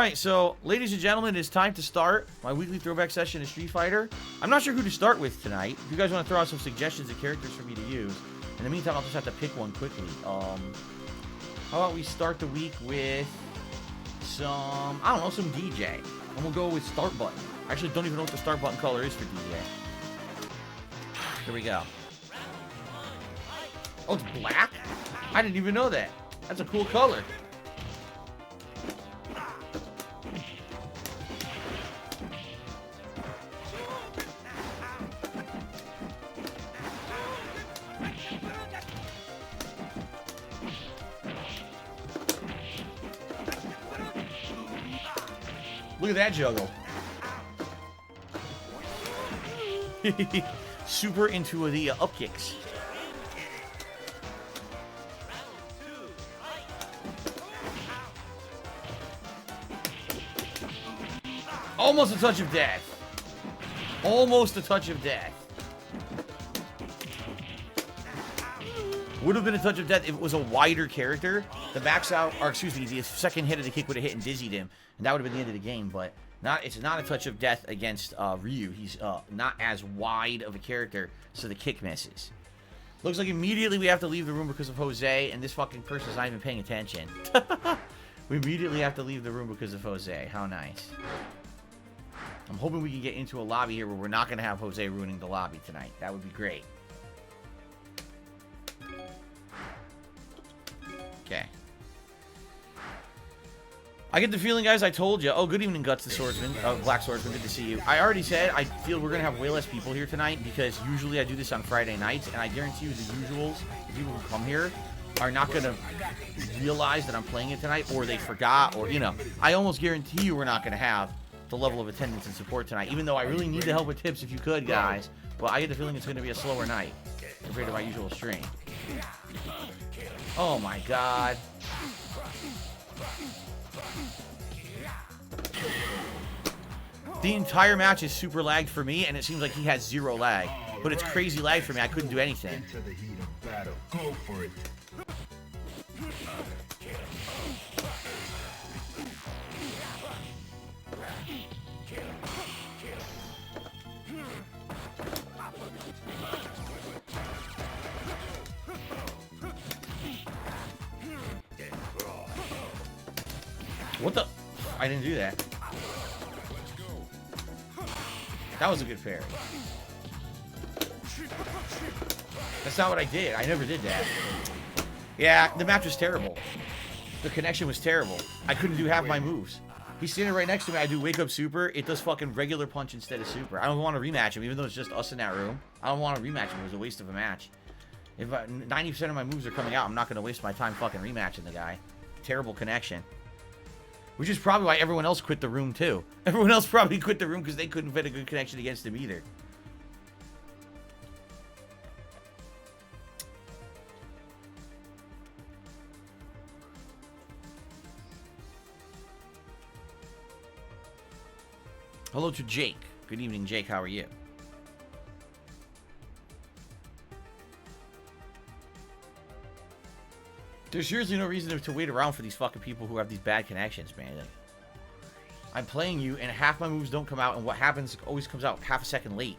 Alright, so, ladies and gentlemen, it's time to start my weekly throwback session in Street Fighter. I'm not sure who to start with tonight. If you guys want to throw out some suggestions of characters for me to use. In the meantime, I'll just have to pick one quickly. How about we start the week with some, I don't know, some DJ. And we'll go with start button. I actually don't even know what the start button color is for DJ. Here we go. Oh, it's black? I didn't even know that. That's a cool color. Look at that juggle. Super into the up kicks. Almost a touch of death. Almost a touch of death. Would have been a touch of death if it was a wider character. The max out, or excuse me, the second hit of the kick would have hit and dizzied him, and that would have been the end of the game. But it's not a touch of death against Ryu. He's not as wide of a character, so the kick misses. Looks like immediately we have to leave the room because of Jose, and this fucking person's not even paying attention. We immediately have to leave the room because of Jose. How nice. I'm hoping we can get into a lobby here where we're not going to have Jose ruining the lobby tonight. That would be great. Okay. I get the feeling, guys, I told you. Oh, good evening, Guts the Swordsman. Black Swordsman, good to see you. I already said I feel we're going to have way less people here tonight because usually I do this on Friday nights, and I guarantee you the usuals, the people who come here, are not going to realize that I'm playing it tonight, or they forgot, or, you know. I almost guarantee you we're not going to have the level of attendance and support tonight, even though I really need the help with tips if you could, guys. But I get the feeling it's going to be a slower night compared to my usual stream. Oh my god. The entire match is super lagged for me, and it seems like he has zero lag. But it's crazy lag for me. I couldn't do anything. Go for it. What the? I didn't do that. That was a good parry. That's not what I did. I never did that. Yeah, the match was terrible. The connection was terrible. I couldn't do half my moves. He's standing right next to me. I do wake up super. It does fucking regular punch instead of super. I don't want to rematch him, even though it's just us in that room. I don't want to rematch him. It was a waste of a match. If 90% of my moves are coming out, I'm not going to waste my time fucking rematching the guy. Terrible connection. Which is probably why everyone else quit the room, too. Everyone else probably quit the room because they couldn't fit a good connection against him either. Hello to Jake. Good evening, Jake. How are you? There's seriously no reason to wait around for these fucking people who have these bad connections, man. I'm playing you, and half my moves don't come out, and what happens always comes out half a second late.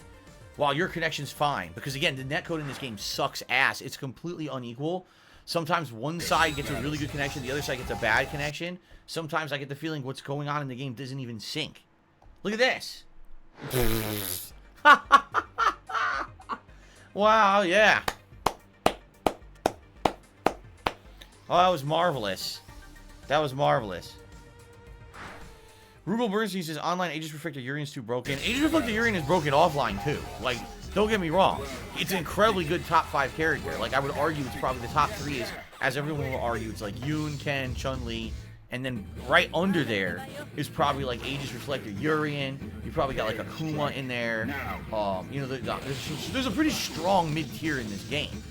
While your connection's fine. Because, again, the netcode in this game sucks ass. It's completely unequal. Sometimes one side gets a really good connection, the other side gets a bad connection. Sometimes I get the feeling what's going on in the game doesn't even sync. Look at this. Wow, yeah. Oh, that was marvelous. That was marvelous. Rubel Bernstein says online Aegis Reflector Urian's too broken. Aegis Reflector Urian is broken offline too. Like, don't get me wrong. It's an incredibly good top 5 character. Like, I would argue it's probably the top 3 is, as everyone will argue, it's like Yoon, Ken, Chun-Li, and then right under there is probably like Aegis Reflector Urian. You probably got like a Kuma in there. You know, there's a pretty strong mid-tier in this game.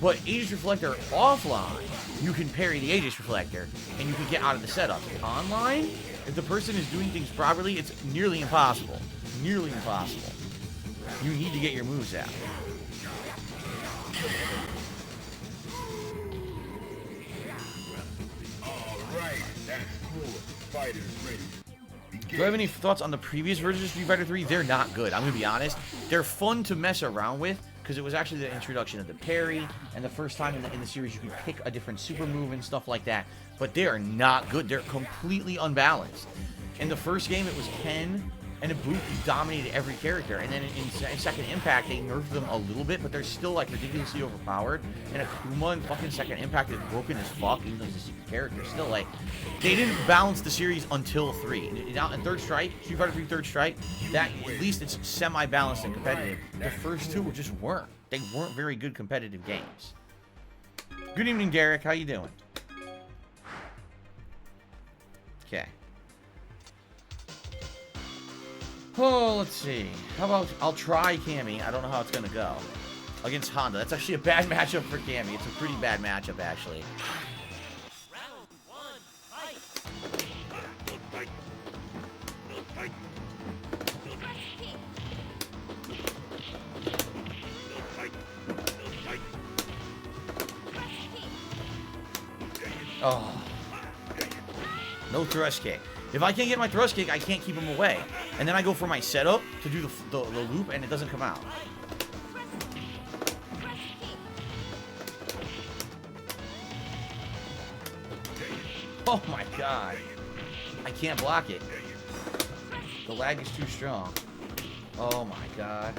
But Aegis Reflector offline, you can parry the Aegis Reflector, and you can get out of the setup. Online, if the person is doing things properly, it's nearly impossible. Nearly impossible. You need to get your moves out. Alright, that's cool. Fighters ready. Do I have any thoughts on the previous versions of Street Fighter 3? They're not good. I'm going to be honest. They're fun to mess around with because it was actually the introduction of the parry, and the first time in the series you could pick a different super move and stuff like that. But they are not good. They're completely unbalanced. In the first game, it was Ken and Ibuki dominated every character, and then in Second Impact, they nerfed them a little bit, but they're still like ridiculously overpowered. And Akuma in fucking Second Impact is broken as fuck, even though he's a secret character. Still, like, they didn't balance the series until 3. Now in Third Strike, Street Fighter 3 Third Strike, that at least it's semi-balanced and competitive. The first two just weren't. They weren't very good competitive games. Good evening, Derek. How you doing? Okay. Oh, let's see. How about I'll try Cammy. I don't know how it's gonna go against Honda. That's actually a bad matchup for Cammy. It's a pretty bad matchup, actually. Round 1, fight. Oh. No thrust kick. If I can't get my thrust kick, I can't keep him away. And then I go for my setup to do the loop, and it doesn't come out. Oh my god. I can't block it. The lag is too strong. Oh my god.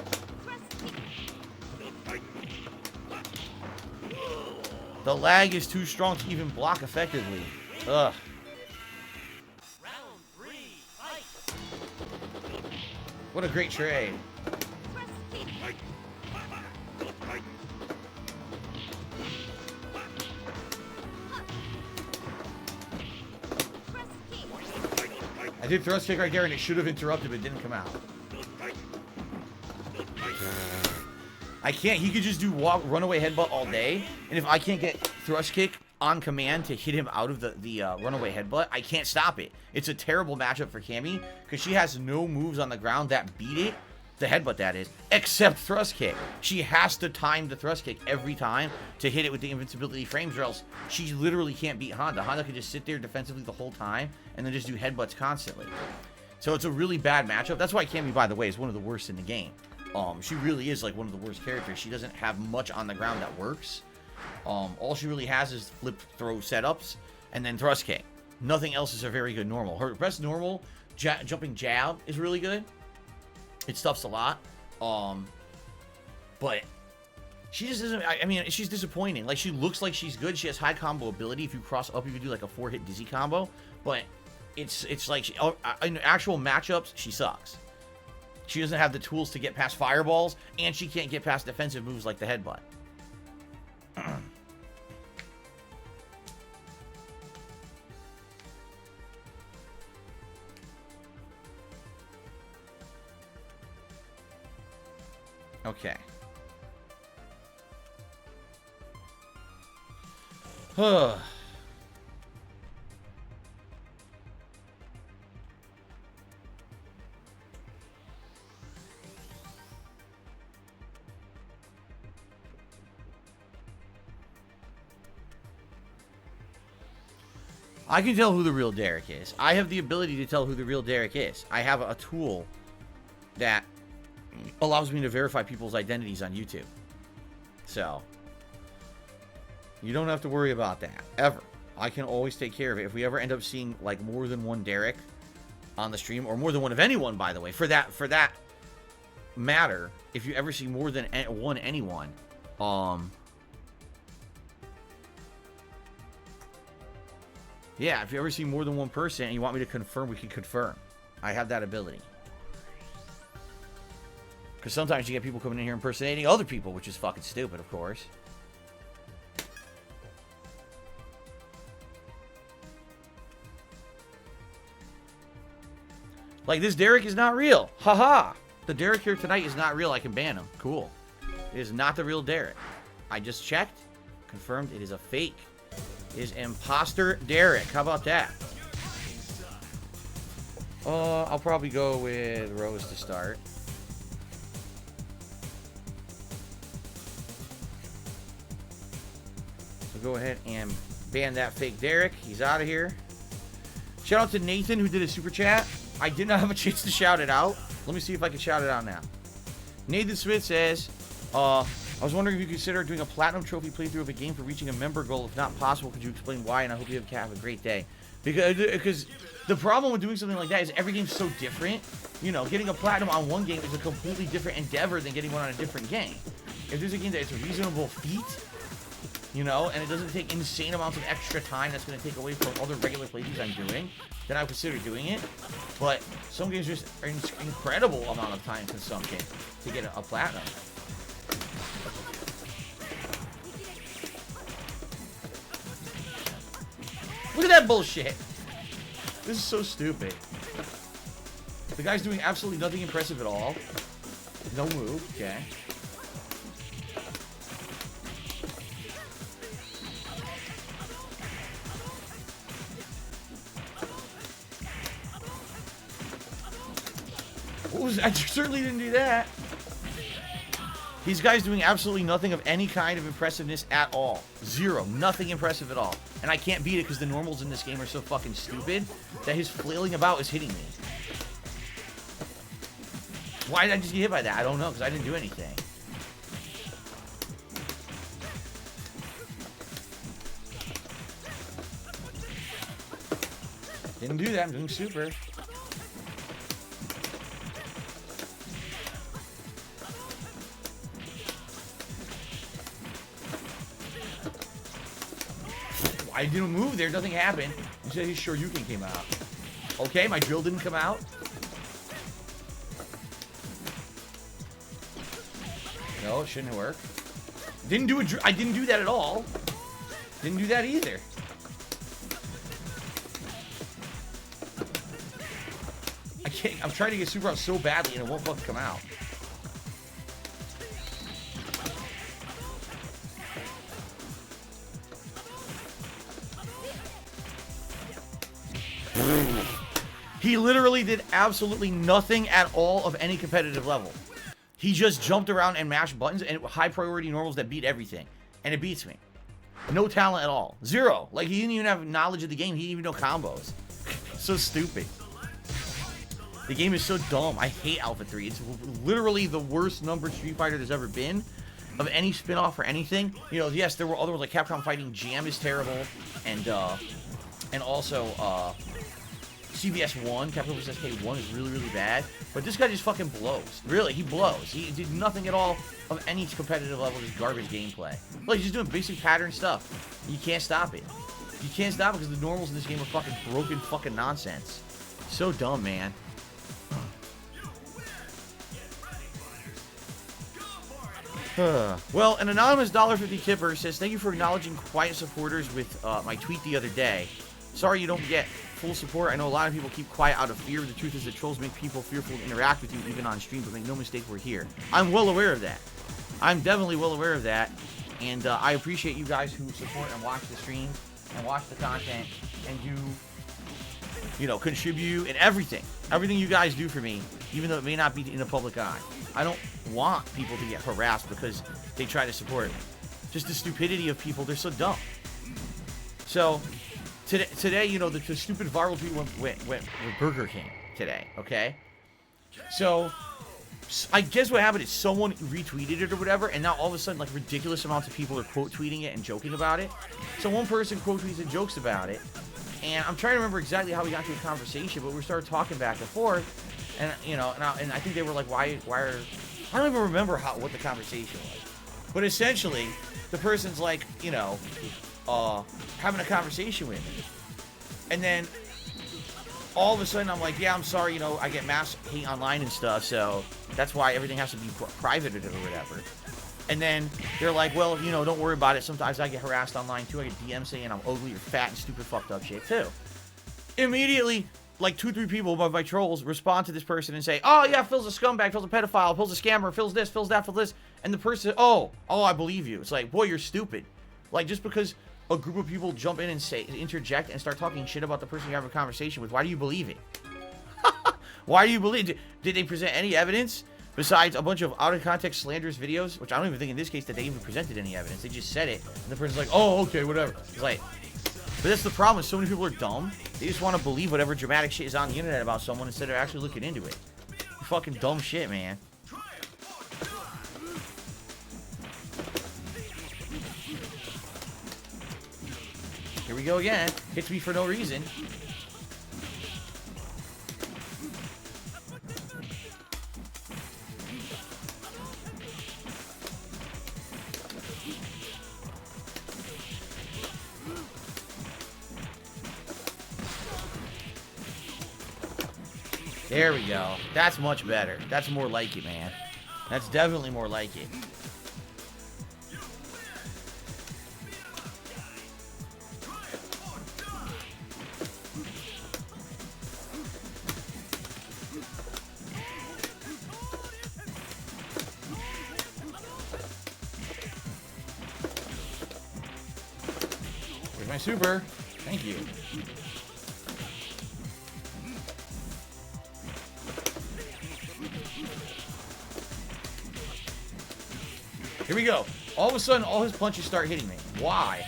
The lag is too strong to even block effectively. Ugh. What a great trade. I did thrust kick right there and it should have interrupted but it didn't come out. I can't. He could just do runaway headbutt all day, and if I can't get thrust kick on command to hit him out of the runaway headbutt, I can't stop it. It's a terrible matchup for Cammy because she has no moves on the ground that beat it, the headbutt that is, except thrust kick. She has to time the thrust kick every time to hit it with the invincibility frames, or else she literally can't beat Honda. Honda can just sit there defensively the whole time and then just do headbutts constantly. So it's a really bad matchup. That's why Cammy, by the way, is one of the worst in the game. She really is like one of the worst characters. She doesn't have much on the ground that works. All she really has is flip throw setups and then thrust kick. Nothing else is a very good normal. Her best normal jumping jab is really good. It stuffs a lot. But she just isn't. I mean, she's disappointing. Like, she looks like she's good. She has high combo ability. If you cross up, you can do like a 4-hit dizzy combo. But it's like in actual matchups, she sucks. She doesn't have the tools to get past fireballs, and she can't get past defensive moves like the headbutt. Okay. I can tell who the real Derek is. I have the ability to tell who the real Derek is. I have a tool that allows me to verify people's identities on YouTube. So, you don't have to worry about that, ever. I can always take care of it. If we ever end up seeing, like, more than one Derek on the stream, or more than one of anyone, by the way, for that matter, if you ever see more than one anyone, yeah, if you ever see more than one person and you want me to confirm, we can confirm. I have that ability. Because sometimes you get people coming in here impersonating other people, which is fucking stupid, of course. Like, this Derek is not real. Haha. The Derek here tonight is not real. I can ban him. Cool. It is not the real Derek. I just checked. Confirmed it is a fake. It is imposter Derek. How about that? I'll probably go with Rose to start. So go ahead and ban that fake Derek. He's out of here. Shout out to Nathan who did a super chat. I did not have a chance to shout it out. Let me see if I can shout it out now. Nathan Smith says, I was wondering if you consider doing a platinum trophy playthrough of a game for reaching a member goal. If not possible, could you explain why? And I hope you have a great day. Because the problem with doing something like that is every game's so different. You know, getting a platinum on one game is a completely different endeavor than getting one on a different game. If there's a game that it's a reasonable feat, you know, and it doesn't take insane amounts of extra time that's going to take away from other regular playthroughs I'm doing, then I would consider doing it. But some games just are an incredible amount of time consumption to get a platinum. Look at that bullshit. This is so stupid. The guy's doing absolutely nothing impressive at all. No move, okay. What was, I certainly didn't do that. These guys doing absolutely nothing of any kind of impressiveness at all. Zero. Nothing impressive at all. And I can't beat it because the normals in this game are so fucking stupid that his flailing about is hitting me. Why did I just get hit by that? I don't know, because I didn't do anything. Didn't do that. I'm doing super. I didn't move there. Nothing happened. Instead, his Shoryuken came out. Okay, my drill didn't come out. No, it shouldn't work. Didn't do it. I didn't do that at all. Didn't do that either. I can't. I'm trying to get super out so badly and it won't fucking come out. He literally did absolutely nothing at all of any competitive level. He just jumped around and mashed buttons and high priority normals that beat everything. And it beats me. No talent at all. Zero. Like, he didn't even have knowledge of the game. He didn't even know combos. So stupid. The game is so dumb. I hate Alpha 3. It's literally the worst numbered Street Fighter there's ever been. Of any spin-off or anything. You know, yes, there were other ones like Capcom Fighting Jam is terrible. And also, CVS 1, Capcom vs. SK 1 is really, really bad. But this guy just fucking blows. Really, he blows. He did nothing at all of any competitive level, just garbage gameplay. Like, he's just doing basic pattern stuff. You can't stop it. You can't stop it because the normals in this game are fucking broken fucking nonsense. So dumb, man. Well, an anonymous $1.50 tipper says, thank you for acknowledging quiet supporters with my tweet the other day. Sorry you don't get full support. I know a lot of people keep quiet out of fear. The truth is that trolls make people fearful to interact with you even on stream, but make no mistake, we're here. I'm well aware of that. I'm definitely well aware of that. And I appreciate you guys who support and watch the streams and watch the content and you know, contribute and everything. Everything you guys do for me, even though it may not be in the public eye. I don't want people to get harassed because they try to support me. Just the stupidity of people, they're so dumb. So, today, you know, the stupid viral tweet went with Burger King today, okay? So, I guess what happened is someone retweeted it or whatever, and now all of a sudden, like, ridiculous amounts of people are quote tweeting it and joking about it. So one person quote tweets and jokes about it, and I'm trying to remember exactly how we got to a conversation, but we started talking back and forth, and, you know, and I think they were like, why are, I don't even remember what the conversation was. But essentially, the person's like, you know, having a conversation with me. And then all of a sudden I'm like, yeah, I'm sorry, you know, I get mass hate online and stuff, so that's why everything has to be private or whatever. And then they're like, well, you know, don't worry about it. Sometimes I get harassed online too. I get DMs saying I'm ugly or fat and stupid fucked up shit too. Immediately, like 2-3 people by my trolls respond to this person and say, oh yeah, Phil's a scumbag, Phil's a pedophile, Phil's a scammer, Phil's this, Phil's that, Phil's this. And the person, oh, I believe you. It's like, boy, you're stupid. Like, just because a group of people jump in and say, interject and start talking shit about the person you have a conversation with, why do you believe it? Why do you believe it? Did they present any evidence besides a bunch of out-of-context slanderous videos? Which I don't even think in this case that they even presented any evidence. They just said it, and the person's like, oh, okay, whatever. It's like, But that's the problem, is so many people are dumb. They just want to believe whatever dramatic shit is on the internet about someone instead of actually looking into it. Fucking dumb shit, man. Here we go again. Hits me for no reason. There we go. That's much better. That's more like it, man. That's definitely more like it. Here's my super. Thank you. Here we go. All of a sudden, all his punches start hitting me. Why?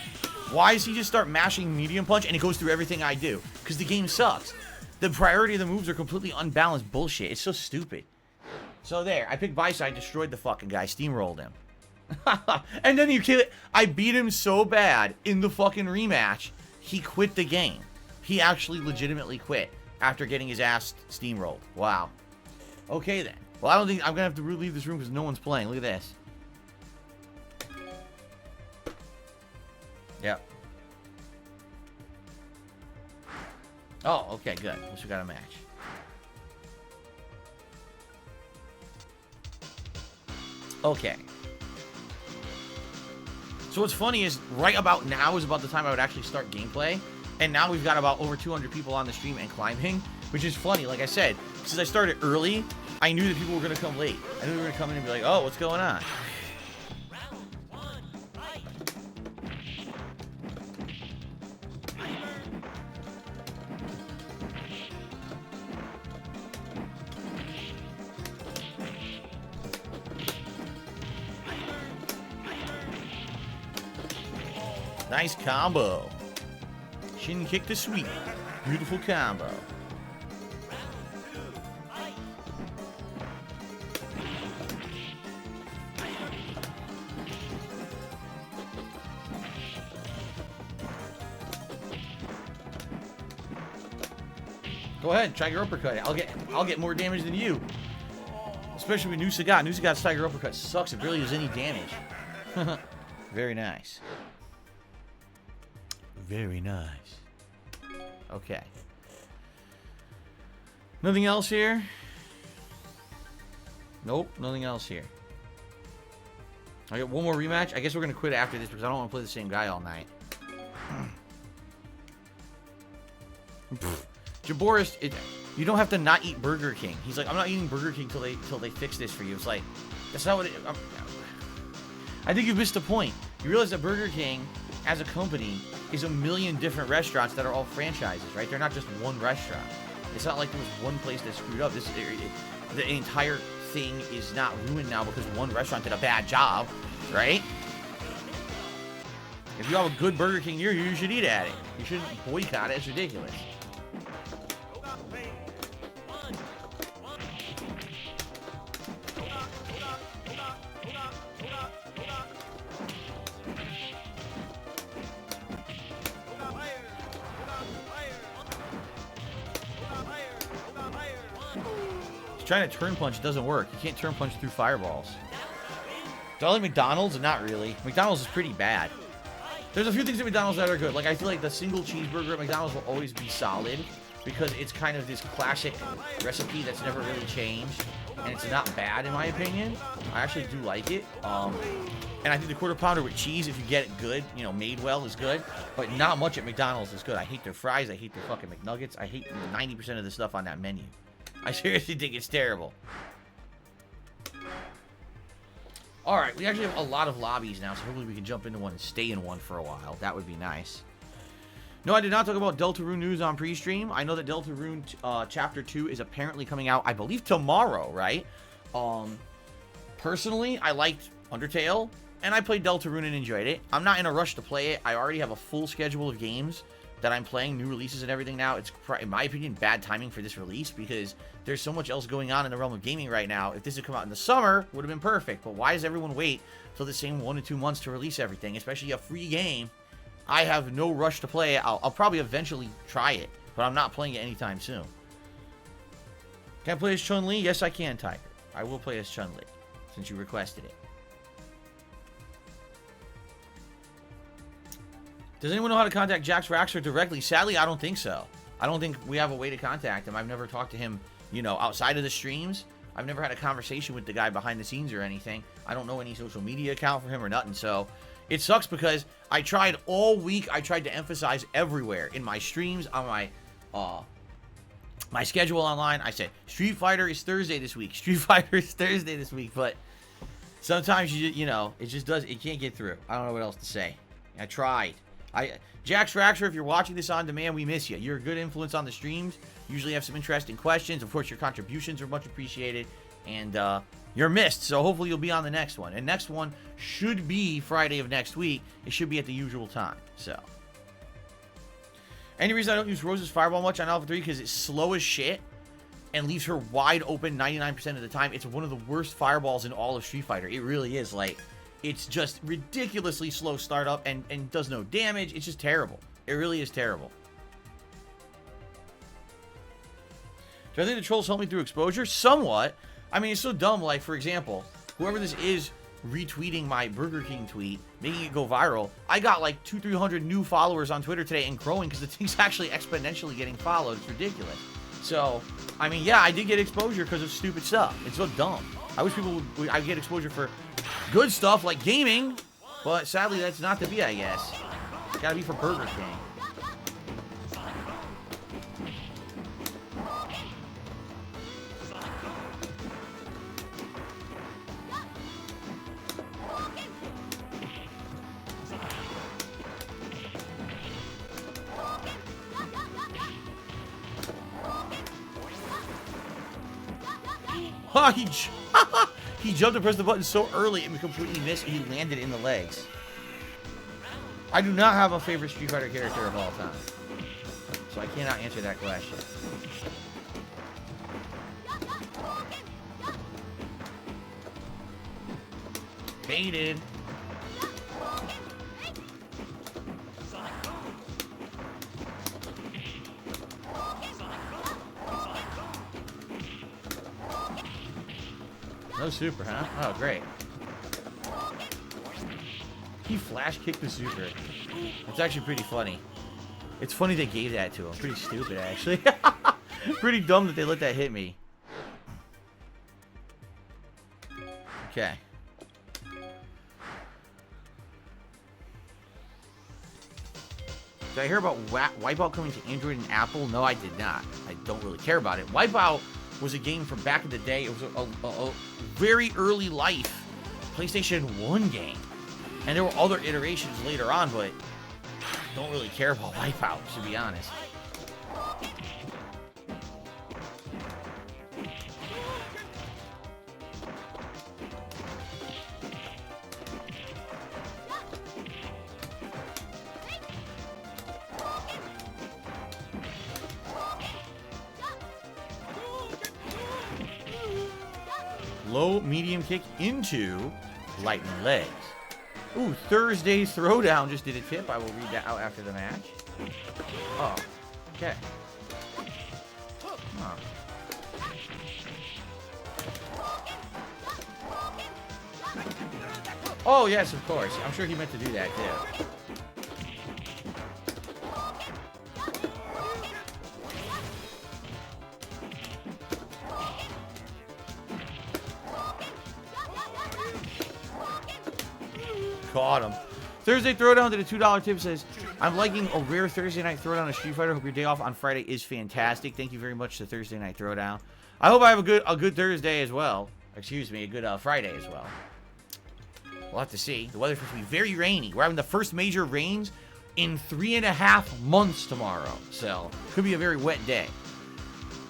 Why does he just start mashing medium punch and it goes through everything I do? Because the game sucks. The priority of the moves are completely unbalanced bullshit. It's so stupid. So there, I picked Vice, I destroyed the fucking guy, steamrolled him. And then you kill it. I beat him so bad in the fucking rematch, he quit the game. He actually legitimately quit after getting his ass steamrolled. Wow. Okay then. Well, I don't think I'm gonna have to leave this room because no one's playing. Look at this. Yep. Oh, okay, good. At least we got a match. Okay. So what's funny is right about now is about the time I would actually start gameplay. And now we've got about over 200 people on the stream and climbing, which is funny. Like I said, since I started early, I knew that people were going to come late. I knew they were going to come in and be like, oh, what's going on? Nice combo. Shin kick to sweep. Beautiful combo. Go ahead, try your uppercut. I'll get more damage than you. Especially with Nusagat. Nusagat's Tiger Uppercut sucks. It barely does any damage. Very nice. Very nice. Okay. Nothing else here? Nope, nothing else here. I got one more rematch. I guess we're going to quit after this because I don't want to play the same guy all night. Jaboris, you don't have to not eat Burger King. He's like, I'm not eating Burger King till they fix this for you. It's like, that's not what it... I think you missed the point. You realize that Burger King, as a company, is a million different restaurants that are all franchises, right? They're not just one restaurant. It's not like there was one place that screwed up. The entire thing is not ruined now because one restaurant did a bad job, right? If you have a good Burger King near you, you should eat at it. You shouldn't boycott it. It's ridiculous. Trying to turn punch doesn't work. You can't turn punch through fireballs. Do I like McDonald's? Not really. McDonald's is pretty bad. There's a few things at McDonald's that are good. Like, I feel like the single cheeseburger at McDonald's will always be solid because it's kind of this classic recipe that's never really changed. And it's not bad, in my opinion. I actually do like it. And I think the quarter pounder with cheese, if you get it good, you know, made well, is good. But not much at McDonald's is good. I hate their fries. I hate their fucking McNuggets. I hate 90% of the stuff on that menu. I seriously think it's terrible. Alright, we actually have a lot of lobbies now, so hopefully we can jump into one and stay in one for a while. That would be nice. No, I did not talk about Deltarune news on pre-stream. I know that Deltarune Chapter 2 is apparently coming out, I believe, tomorrow, right? Personally, I liked Undertale, and I played Deltarune and enjoyed it. I'm not in a rush to play it. I already have a full schedule of games that I'm playing, new releases and everything now. It's, in my opinion, bad timing for this release because there's so much else going on in the realm of gaming right now. If this had come out in the summer, would have been perfect. But why does everyone wait till the same 1 to 2 months to release everything, especially a free game? I have no rush to play it. I'll probably eventually try it, but I'm not playing it anytime soon. Can I play as Chun-Li? Yes, I can, Tiger. I will play as Chun-Li, since you requested it. Does anyone know how to contact Jax Raxer directly? Sadly, I don't think so. I don't think we have a way to contact him. I've never talked to him, you know, outside of the streams. I've never had a conversation with the guy behind the scenes or anything. I don't know any social media account for him or nothing, so it sucks because I tried all week. I tried to emphasize everywhere in my streams, on my schedule online. I said, Street Fighter is Thursday this week. Street Fighter is Thursday this week, but sometimes, you know, it just does, it can't get through. I don't know what else to say. I tried. Jax Raxer, if you're watching this on demand, we miss you. You're a good influence on the streams. Usually have some interesting questions. Of course, your contributions are much appreciated. And you're missed, so hopefully you'll be on the next one. And next one should be Friday of next week. It should be at the usual time. So, any reason I don't use Rose's Fireball much on Alpha 3? Because it's slow as shit and leaves her wide open 99% of the time. It's one of the worst fireballs in all of Street Fighter. It really is. Like, it's just ridiculously slow startup and does no damage. It's just terrible. It really is terrible. Do I think the trolls help me through exposure? Somewhat. I mean, it's so dumb. Like, for example, whoever this is retweeting my Burger King tweet, making it go viral, I got like 200-300 new followers on Twitter today and growing because the thing's actually exponentially getting followed. It's ridiculous. So, I mean, yeah, I did get exposure because of stupid stuff. It's so dumb. I wish people would, I get exposure for good stuff like gaming, but sadly that's not to be, I guess. It's gotta be for Burger King. He jumped and pressed the button so early and we completely missed. He landed in the legs. I do not have a favorite Street Fighter character of all time, so I cannot answer that question. Baited. No super, huh? Oh, great. He flash kicked the super. It's actually pretty funny. It's funny they gave that to him. Pretty stupid, actually. Pretty dumb that they let that hit me. Okay. Did I hear about Wipeout coming to Android and Apple? No, I did not. I don't really care about it. Wipeout was a game from back in the day. It was a very early life PlayStation 1 game. And there were other iterations later on, but I don't really care about Wipeout, to be honest. Low, medium kick into lightning legs. Ooh, Thursday's Throwdown just did a tip. I will read that out after the match. Oh, okay. Huh. Oh, yes, of course. I'm sure he meant to do that, too. Caught him. Thursday Throwdown did a $2 tip. Says, I'm liking a rare Thursday night Throwdown of Street Fighter. Hope your day off on Friday is fantastic. Thank you very much to Thursday night Throwdown. I hope I have a good Thursday as well. Excuse me, a good Friday as well. We'll have to see. The weather's supposed to be very rainy. We're having the first major rains in 3.5 months tomorrow. So, could be a very wet day.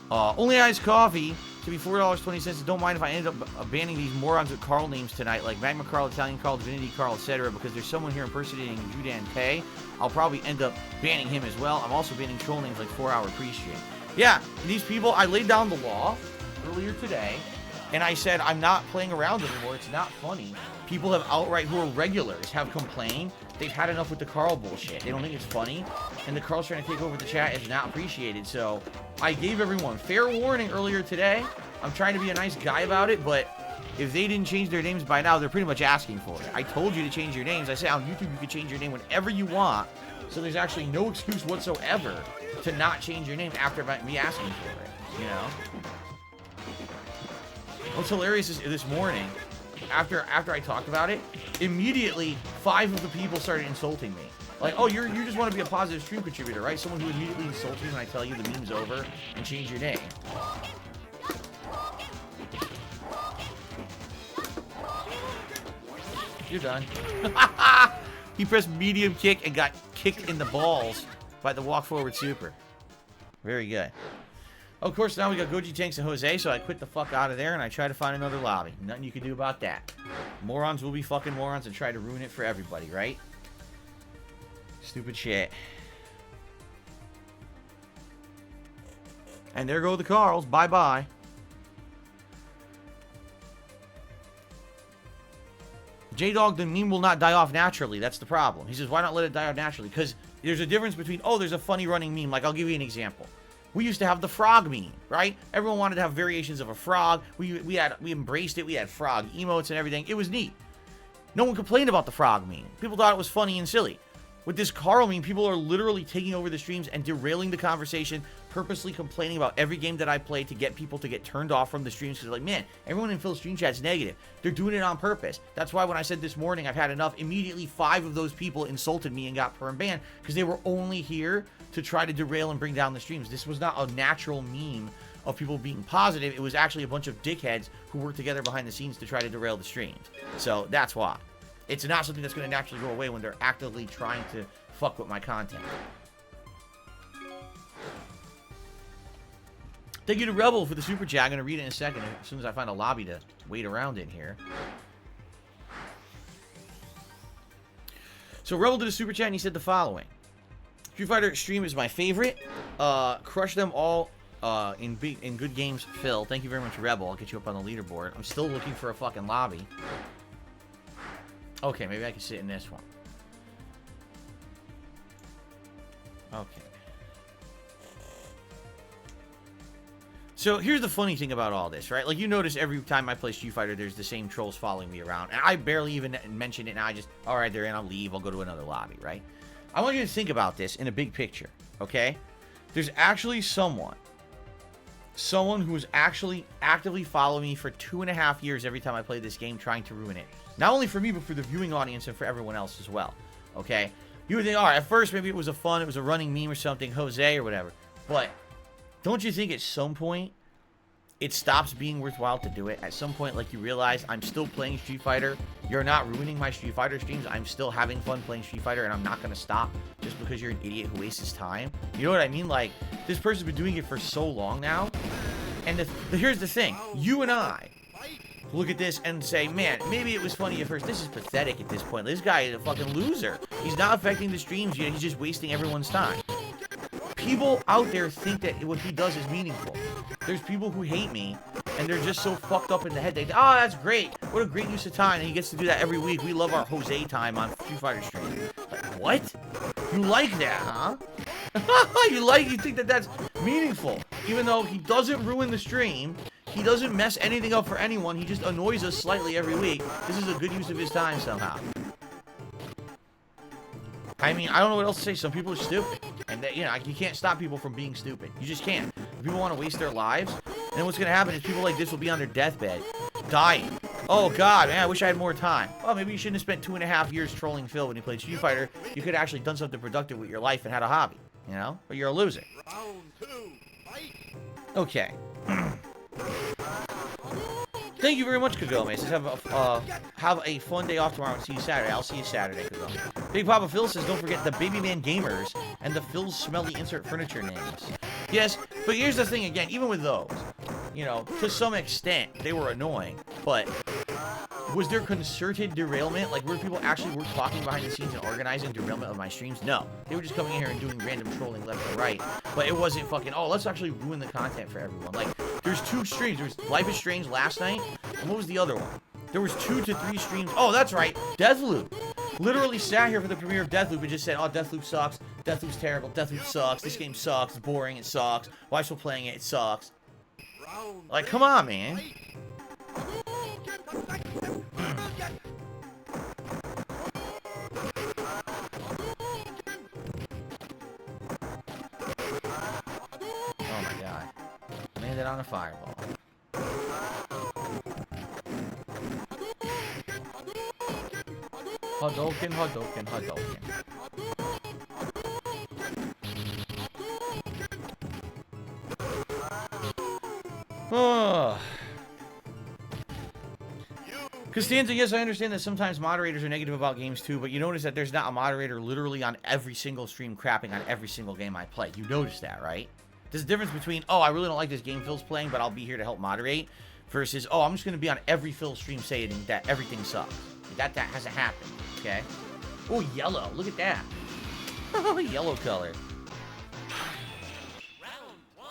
Only Iced Coffee. to be $4.20. Don't mind if I end up banning these morons with Carl names tonight, like Magma Carl, Italian Carl, Divinity Carl, etc. Because there's someone here impersonating Judan K. I'll probably end up banning him as well. I'm also banning troll names like 4 Hour Pre-Stream. Yeah, these people, I laid down the law earlier today, and I said I'm not playing around anymore. It's not funny. People have outright, who are regulars, have complained. They've had enough with the Carl bullshit. They don't think it's funny. And the Carl's trying to take over the chat is not appreciated. So I gave everyone fair warning earlier today. I'm trying to be a nice guy about it, but if they didn't change their names by now, they're pretty much asking for it. I told you to change your names. I say on YouTube you can change your name whenever you want. So there's actually no excuse whatsoever to not change your name after me asking for it, you know? What's hilarious is this morning, after I talked about it, immediately 5 of the people started insulting me. Like, oh, you just want to be a positive stream contributor, right? Someone who immediately insults you when I tell you the meme's over and change your name. You're done. He pressed medium kick and got kicked in the balls by the walk forward super. Very good. Of course, now we got Goji Tanks and Jose, so I quit the fuck out of there and I try to find another lobby. Nothing you can do about that. Morons will be fucking morons and try to ruin it for everybody, right? Stupid shit. And there go the Carls. Bye-bye. J-Dog, the meme will not die off naturally. That's the problem. He says, why not let it die off naturally? Because there's a difference between, oh, there's a funny running meme. Like, I'll give you an example. We used to have the frog meme, right? Everyone wanted to have variations of a frog. We embraced it. We had frog emotes and everything. It was neat. No one complained about the frog meme. People thought it was funny and silly. With this Carl meme, people are literally taking over the streams and derailing the conversation, purposely complaining about every game that I play to get people to get turned off from the streams. Because they're like, man, everyone in Phil's stream chat's negative. They're doing it on purpose. That's why when I said this morning I've had enough, immediately 5 of those people insulted me and got perm banned because they were only here to try to derail and bring down the streams. This was not a natural meme of people being positive. It was actually a bunch of dickheads who worked together behind the scenes to try to derail the streams. So that's why. It's not something that's going to naturally go away when they're actively trying to fuck with my content. Thank you to Rebel for the super chat. I'm going to read it in a second as soon as I find a lobby to wait around in here. So Rebel did a super chat and he said the following. Street Fighter Extreme is my favorite. Crush them all in good games, Phil. Thank you very much, Rebel. I'll get you up on the leaderboard. I'm still looking for a fucking lobby. Okay, maybe I can sit in this one. Okay. So here's the funny thing about all this, right? Like, you notice every time I play Street Fighter, there's the same trolls following me around. And I barely even mention it, and I just, all right, they're in, I'll leave, I'll go to another lobby, right? I want you to think about this in a big picture, okay? There's actually someone who is actually actively following me for 2.5 years every time I play this game, trying to ruin it. Not only for me, but for the viewing audience and for everyone else as well, okay? You would think, all right, at first maybe it was a running meme or something, Jose or whatever. But don't you think at some point it stops being worthwhile to do it? At some point, like, you realize I'm still playing Street Fighter. You're not ruining my Street Fighter streams. I'm still having fun playing Street Fighter, and I'm not going to stop just because you're an idiot who wastes his time. You know what I mean? Like, this person's been doing it for so long now. And here's the thing. You and I look at this and say, man, maybe it was funny at first. This is pathetic at this point. This guy is a fucking loser. He's not affecting the streams yet. He's just wasting everyone's time. People out there think that what he does is meaningful. There's people who hate me, and they're just so fucked up in the head. They, oh, that's great. What a great use of time. And he gets to do that every week. We love our Jose time on Street Fighter stream. Like, what? You like that, huh? You think that that's meaningful. Even though he doesn't ruin the stream. He doesn't mess anything up for anyone. He just annoys us slightly every week. This is a good use of his time somehow. I mean, I don't know what else to say. Some people are stupid. And, you know, you can't stop people from being stupid. You just can't. If people want to waste their lives, then what's going to happen is people like this will be on their deathbed, dying. Oh, God, man, I wish I had more time. Well, maybe you shouldn't have spent 2.5 years trolling Phil when you played Street Fighter. You could have actually done something productive with your life and had a hobby, you know? But you're a loser. Round 2, fight. Okay. Thank you very much, Kagome. Says have a fun day off tomorrow and see you Saturday. I'll see you Saturday, Kagome. Big Papa Phil says don't forget the Baby Man Gamers and the Phil's Smelly Insert Furniture names. Yes, but here's the thing again, even with those, You know, to some extent, they were annoying. But was there concerted derailment? Like, were people actually talking behind the scenes and organizing derailment of my streams? No. They were just coming in here and doing random trolling left and right. But it wasn't fucking, oh, let's actually ruin the content for everyone. Like, there's 2 streams. There was Life is Strange last night. And what was the other one? There was 2 to 3 streams. Oh, that's right. Deathloop. Literally sat here for the premiere of Deathloop and just said, oh, Deathloop sucks. Deathloop's terrible. Deathloop sucks. This game sucks. It's boring. It sucks. Why still playing it? It sucks. Like, come on, man. Oh my god. Landed on a fireball. Hadouken, Hadouken, Hadouken. Oh. Costanza, yes, I understand that sometimes moderators are negative about games too, but you notice that there's not a moderator literally on every single stream crapping on every single game I play. You notice that, right? There's a difference between, oh, I really don't like this game Phil's playing, but I'll be here to help moderate, versus, oh, I'm just going to be on every Phil stream saying that everything sucks. That hasn't happened, okay? Oh, yellow. Look at that. Oh, yellow color. Round 1,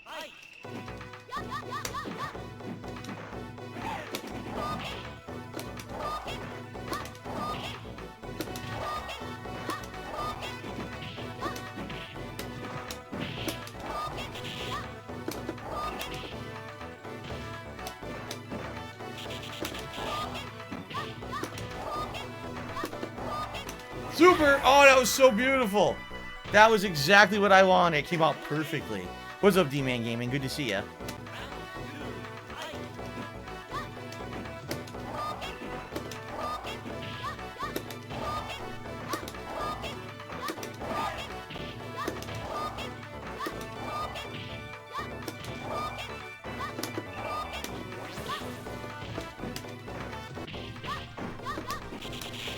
fight. Super! Oh, that was so beautiful. That was exactly what I wanted. It came out perfectly. What's up, D-Man Gaming? Good to see ya.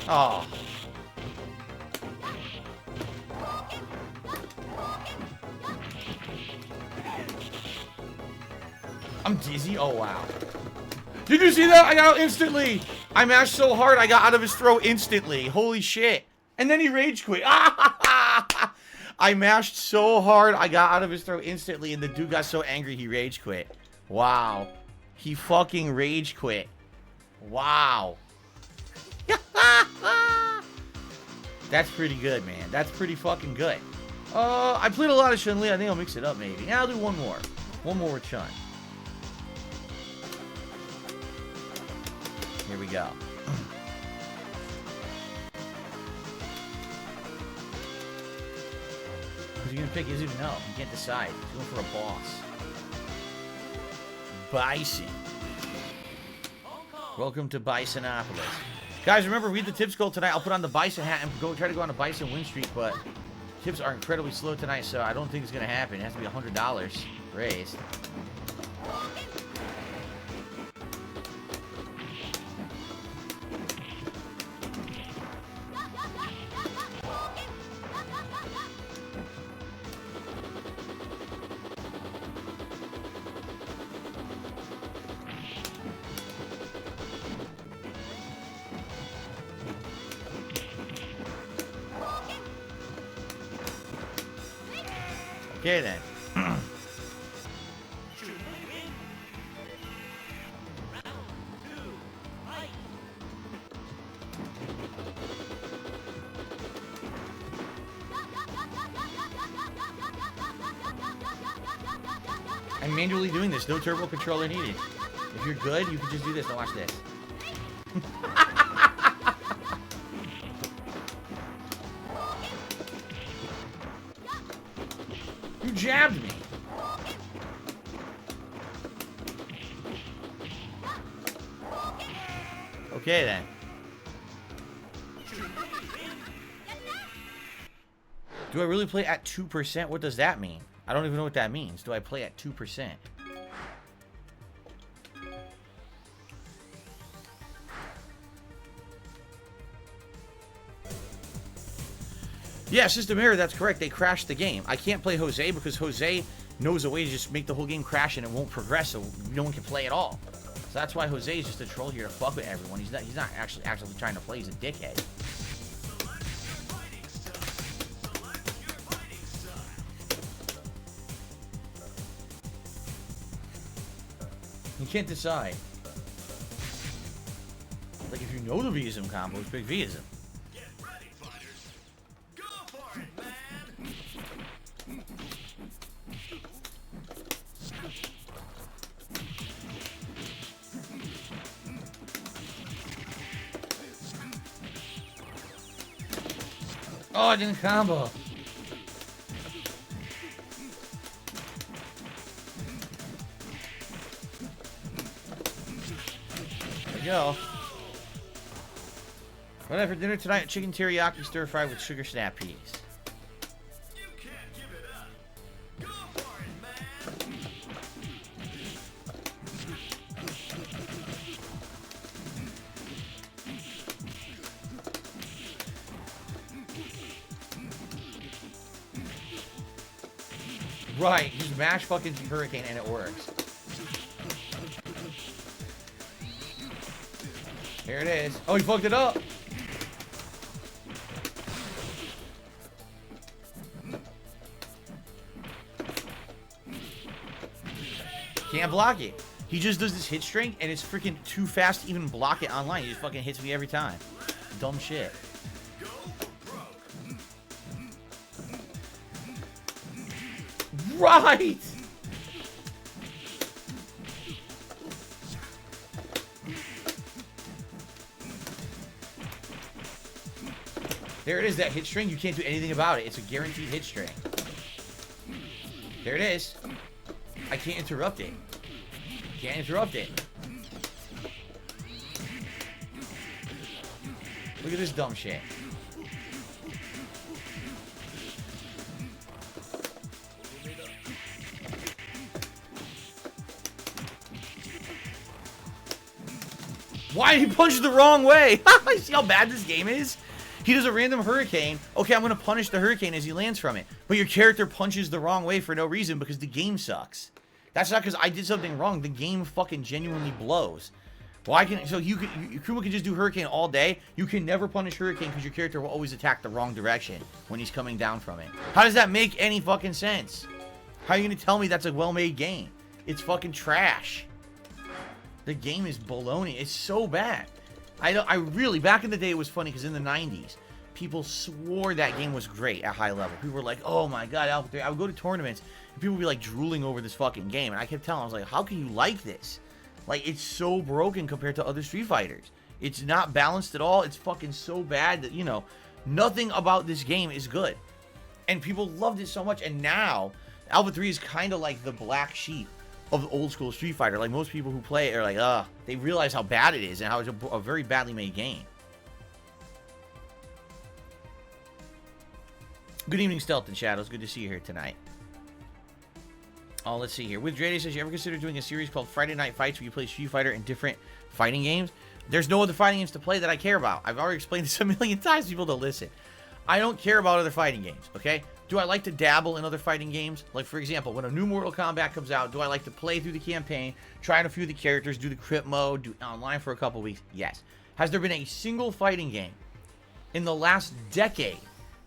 Oh. I'm dizzy. Oh, wow. Did you see that? I got out instantly. I mashed so hard, I got out of his throat instantly. Holy shit. And then he rage quit. I mashed so hard, I got out of his throat instantly, and the dude got so angry, he rage quit. Wow. He fucking rage quit. Wow. That's pretty good, man. That's pretty fucking good. I played a lot of Chun-Li. I think I'll mix it up, maybe. Yeah, I'll do one more. One more with Chun. Here we go. Who's he gonna pick? He doesn't even know. He can't decide. He's going for a boss. Bison. Welcome to Bisonopolis. Guys, remember, read the tips goal tonight. I'll put on the Bison hat and try to go on a Bison win streak, but tips are incredibly slow tonight, so I don't think it's gonna happen. It has to be $100 raised. Okay, then. I'm manually doing this. No turbo controller needed. If you're good, you can just do this. Now watch this. You jabbed me. Okay, then. Do I really play at 2%? What does that mean? I don't even know what that means. Do I play at 2%? Yeah, System Error, that's correct. They crashed the game. I can't play Jose because Jose knows a way to just make the whole game crash and it won't progress, so no one can play at all. So that's why Jose is just a troll here to fuck with everyone. He's not actually actively trying to play. He's a dickhead. You can't decide. Like, if you know the Vism combo, it's big Vism. Get ready, fighters. Go for it, man. Oh, I didn't combo. There we go. What I for dinner tonight? Chicken teriyaki stir fry with sugar snap peas. You can't give it up. Go for it, man. Right, just mash fucking hurricane and it works. Here it is. Oh, he fucked it up. Can't block it. He just does this hit string and it's freaking too fast to even block it online. He just fucking hits me every time. Dumb shit. Right! There it is, that hit string. You can't do anything about it. It's a guaranteed hit string. There it is. I can't interrupt it. Can't interrupt it. Look at this dumb shit. Why did he punch the wrong way? See how bad this game is? He does a random hurricane. Okay, I'm going to punish the hurricane as he lands from it. But your character punches the wrong way for no reason because the game sucks. That's not because I did something wrong. The game fucking genuinely blows. Why can so you can Kuma can just do hurricane all day? You can never punish hurricane because your character will always attack the wrong direction when he's coming down from it. How does that make any fucking sense? How are you going to tell me that's a well-made game? It's fucking trash. The game is baloney. It's so bad. I really, back in the day, it was funny because in the 90s, people swore that game was great at high level. People were like, oh my god, Alpha 3. I would go to tournaments, and people would be like drooling over this fucking game. And I kept telling them, I was like, how can you like this? Like, it's so broken compared to other Street Fighters. It's not balanced at all. It's fucking so bad that, you know, nothing about this game is good. And people loved it so much. And now, Alpha 3 is kind of like the black sheep of the old school Street Fighter. Like, most people who play it are like, they realize how bad it is and how it's a very badly made game. Good evening, Stealth and Shadows. Good to see you here tonight. Oh, let's see here. With Drade says, you ever consider doing a series called Friday Night Fights where you play Street Fighter and different fighting games? There's no other fighting games to play that I care about. I've already explained this a million times to people to listen. I don't care about other fighting games, okay? Do I like to dabble in other fighting games? Like, for example, when a new Mortal Kombat comes out, do I like to play through the campaign, try out a few of the characters, do the crit mode, do online for a couple weeks? Yes. Has there been a single fighting game in the last decade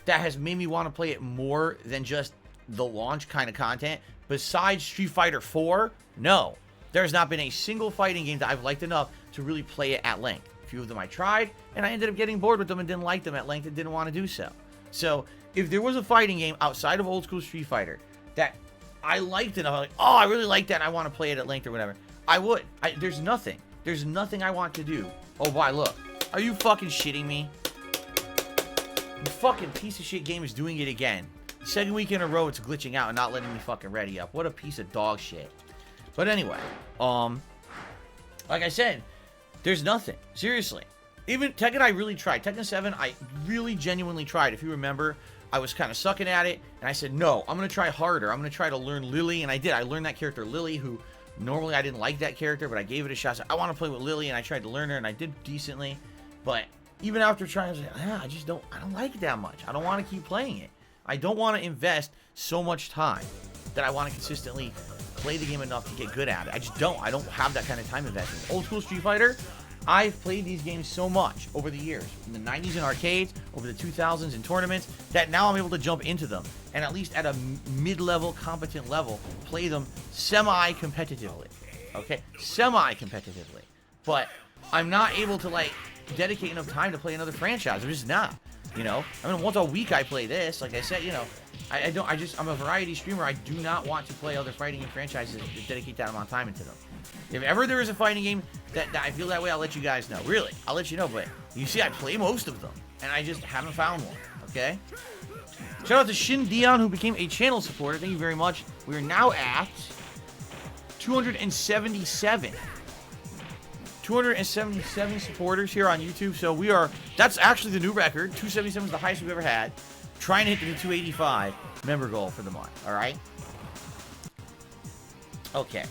that has made me want to play it more than just the launch kind of content? Besides Street Fighter 4, no. There's not been a single fighting game that I've liked enough to really play it at length. A few of them I tried, and I ended up getting bored with them and didn't like them at length and didn't want to do so. So, if there was a fighting game outside of old school Street Fighter that I liked enough, I'm like, oh, I really like that, and I want to play it at length or whatever, I would. There's nothing. There's nothing I want to do. Oh, boy, look. Are you fucking shitting me? You fucking piece of shit game is doing it again. Second week in a row, it's glitching out and not letting me fucking ready up. What a piece of dog shit. But anyway, like I said, there's nothing. Seriously. Even Tekken, I really tried. Tekken 7, I really genuinely tried. If you remember, I was kind of sucking at it, and I said, no, I'm going to try harder. I'm going to try to learn Lily, and I did. I learned that character, Lily, who normally I didn't like that character, but I gave it a shot. I said, I want to play with Lily, and I tried to learn her, and I did decently. But even after trying, I was like, I don't like it that much. I don't want to keep playing it. I don't want to invest so much time. that I want to consistently play the game enough to get good at it. I just don't. I don't have that kind of time investment. Old school Street Fighter, I've played these games so much over the years, in the 90s in arcades, over the 2000s in tournaments, that now I'm able to jump into them and at least at a mid-level, competent level, play them semi-competitively. Okay? Semi-competitively. But I'm not able to, like, dedicate enough time to play another franchise. I'm just not. You know? I mean, once a week I play this. Like I said, you know, I'm a variety streamer. I do not want to play other fighting game franchises to dedicate that amount of time into them. If ever there is a fighting game that I feel that way, I'll let you guys know. Really, I'll let you know. But you see, I play most of them, and I just haven't found one. Okay? Shout out to Shin Dion, who became a channel supporter. Thank you very much. We are now at 277. 277 supporters here on YouTube. So we are, that's actually the new record. 277 is the highest we've ever had. Trying to hit the 285 member goal for the month. All right? Okay.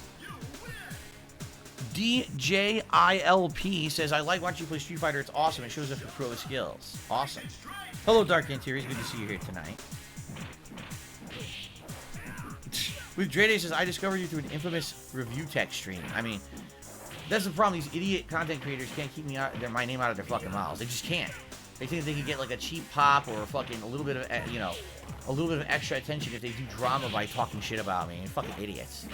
DJILP says, I like watching you play Street Fighter. It's awesome. It shows off your pro skills. Awesome. Hello, Dark Interiors. Good to see you here tonight. With Drede says, I discovered you through an infamous review tech stream. I mean, that's the problem. These idiot content creators can't keep my name out of their fucking mouths. They just can't. They think they can get like a cheap pop or fucking a little bit of, you know, a little bit of extra attention if they do drama by talking shit about me. Fucking idiots.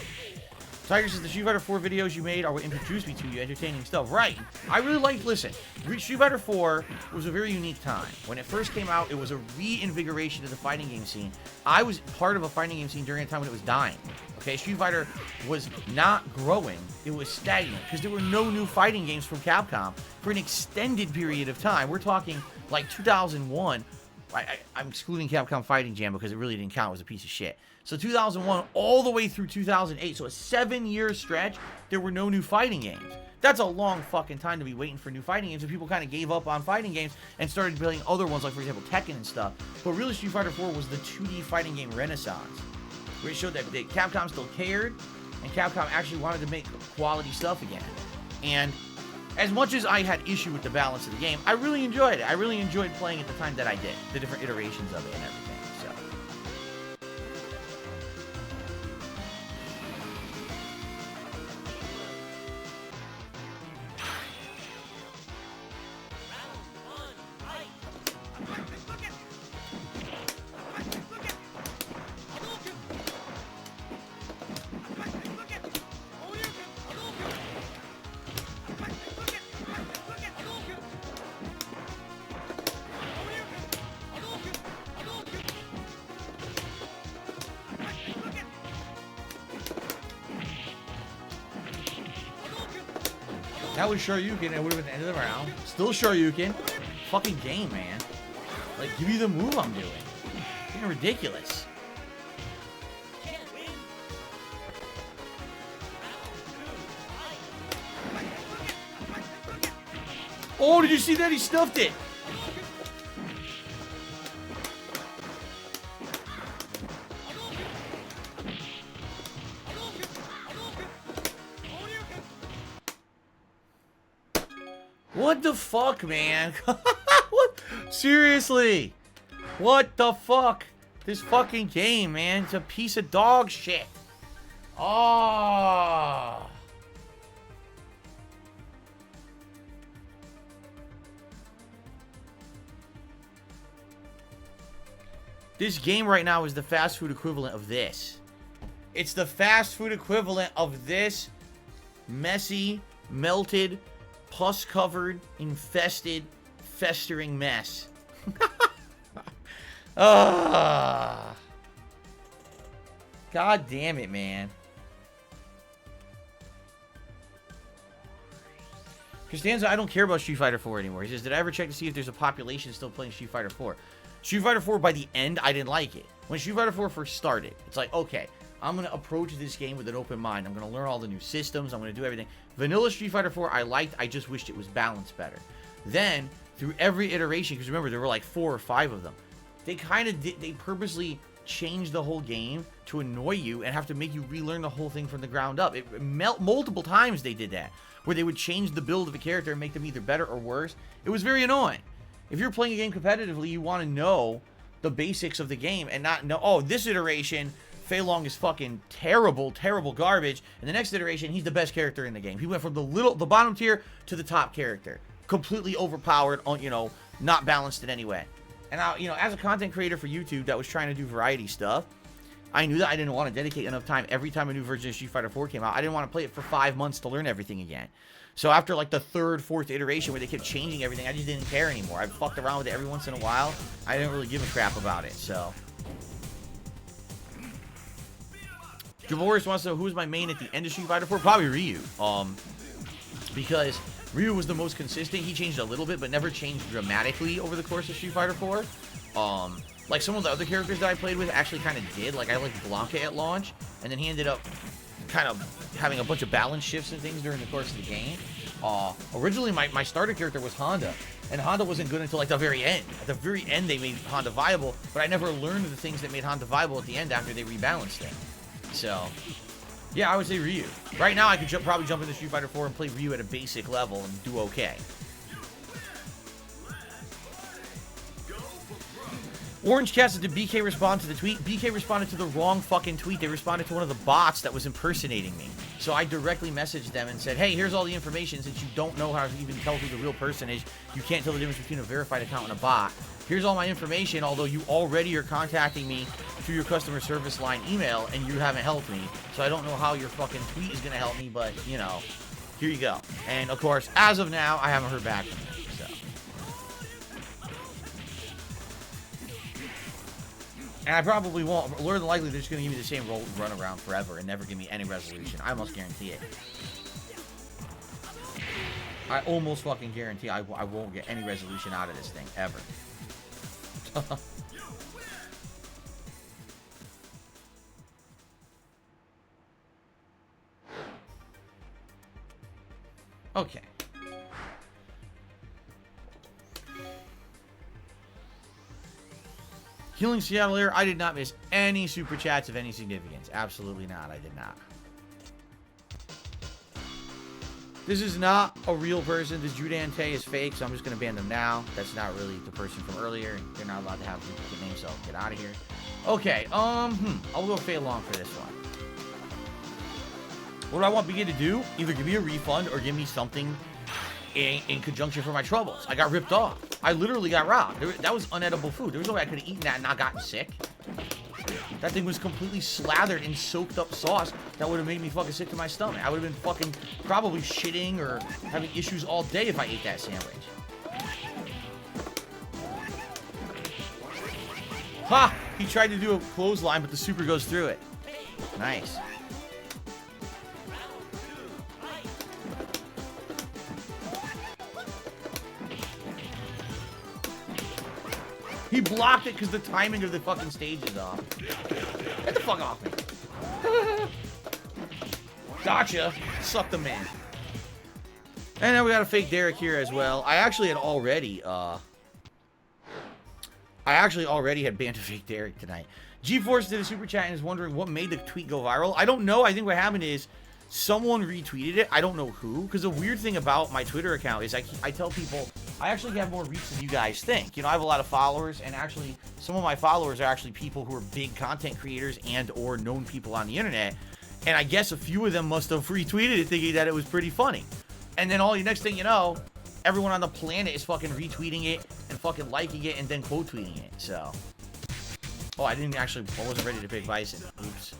Tiger says, the Street Fighter 4 videos you made are what introduced me to you, entertaining stuff. Right. I really liked, listen, Street Fighter 4 was a very unique time. When it first came out, it was a reinvigoration of the fighting game scene. I was part of a fighting game scene during a time when it was dying. Okay, Street Fighter was not growing. It was stagnant because there were no new fighting games from Capcom for an extended period of time. We're talking like 2001. I'm excluding Capcom Fighting Jam because it really didn't count. It was a piece of shit. So 2001 all the way through 2008, so a 7-year stretch, there were no new fighting games. That's a long fucking time to be waiting for new fighting games, and people kind of gave up on fighting games and started building other ones, like, for example, Tekken and stuff. But really, Street Fighter 4 was the 2D fighting game renaissance, where it showed that Capcom still cared, and Capcom actually wanted to make quality stuff again. And as much as I had issue with the balance of the game, I really enjoyed it. I really enjoyed playing at the time that I did, the different iterations of it and everything. So. That was Shoryuken, it would have been the end of the round. Still Shoryuken. Fucking game, man. Like, give me the move I'm doing. It's ridiculous. Oh, did you see that? He stuffed it. What the fuck, man? What? Seriously? What the fuck? This fucking game, man. It's a piece of dog shit. Oh. This game right now is the fast food equivalent of this. It's the fast food equivalent of this messy, melted, pus-covered, infested, festering mess. God damn it, man. Costanza, I don't care about Street Fighter 4 anymore. He says, did I ever check to see if there's a population still playing Street Fighter 4? Street Fighter 4, by the end, I didn't like it. When Street Fighter 4 first started, it's like, okay, I'm going to approach this game with an open mind. I'm going to learn all the new systems. I'm going to do everything. Vanilla Street Fighter 4, I liked. I just wished it was balanced better. Then, through every iteration, because remember, there were like 4 or 5 of them, they kind of did, they purposely changed the whole game to annoy you and have to make you relearn the whole thing from the ground up. Multiple times they did that, where they would change the build of a character and make them either better or worse. It was very annoying. If you're playing a game competitively, you want to know the basics of the game and not know, oh, this iteration, Fei Long is fucking terrible, terrible garbage. In the next iteration, he's the best character in the game. He went from the bottom tier to the top character. Completely overpowered, you know, not balanced in any way. And I, you know, as a content creator for YouTube that was trying to do variety stuff, I knew that I didn't want to dedicate enough time every time a new version of Street Fighter 4 came out. I didn't want to play it for 5 months to learn everything again. So after like the third, fourth iteration where they kept changing everything, I just didn't care anymore. I fucked around with it every once in a while. I didn't really give a crap about it, so. Javoris wants to know who's my main at the end of Street Fighter 4? Probably Ryu. Because Ryu was the most consistent. He changed a little bit, but never changed dramatically over the course of Street Fighter 4. Like some of the other characters that I played with actually kind of did. Like I liked Blanca at launch, and then he ended up kind of having a bunch of balance shifts and things during the course of the game. Originally, my starter character was Honda, and Honda wasn't good until like the very end. At the very end, they made Honda viable, but I never learned the things that made Honda viable at the end after they rebalanced it. So, yeah, I would say Ryu. Right now, I could probably jump into Street Fighter 4 and play Ryu at a basic level and do okay. Orange Cat said, did BK respond to the tweet? BK responded to the wrong fucking tweet. They responded to one of the bots that was impersonating me. So I directly messaged them and said, hey, here's all the information. Since you don't know how to even tell who the real person is, you can't tell the difference between a verified account and a bot. Here's all my information, although you already are contacting me through your customer service line email, and you haven't helped me. So I don't know how your fucking tweet is going to help me, but, you know, here you go. And, of course, as of now, I haven't heard back from them. And I probably won't. More than likely, they're just going to give me the same run around forever and never give me any resolution. I almost guarantee it. I almost fucking guarantee I won't get any resolution out of this thing, ever. Okay. Healing Seattle Air, I did not miss any super chats of any significance. Absolutely not. I did not. This is not a real person. This Judante is fake, so I'm just going to ban them now. That's not really the person from earlier. They're not allowed to have duplicate names, so get out of here. Okay, I'll go Fei Long for this one. What do I want Begin to do? Either give me a refund or give me something in conjunction for my troubles. I got ripped off. I literally got robbed. That was unedible food. There was no way I could have eaten that and not gotten sick. That thing was completely slathered in soaked up sauce that would have made me fucking sick to my stomach. I would have been fucking probably shitting or having issues all day if I ate that sandwich. Ha! He tried to do a clothesline, but the super goes through it. Nice. He blocked it because the timing of the fucking stage is off. Get the fuck off me. Gotcha. Suck the man. And then we got a fake Derek here as well. I actually had already had banned a fake Derek tonight. GeForce did a super chat and is wondering what made the tweet go viral. I don't know. I think what happened is someone retweeted it. I don't know who. Because the weird thing about my Twitter account is I tell people I actually have more reach than you guys think. You know, I have a lot of followers, and actually some of my followers are actually people who are big content creators and or known people on the internet. And I guess a few of them must have retweeted it thinking that it was pretty funny. And then all the next thing you know, everyone on the planet is fucking retweeting it and fucking liking it and then quote tweeting it. So, oh, I wasn't ready to pick Bison. Oops.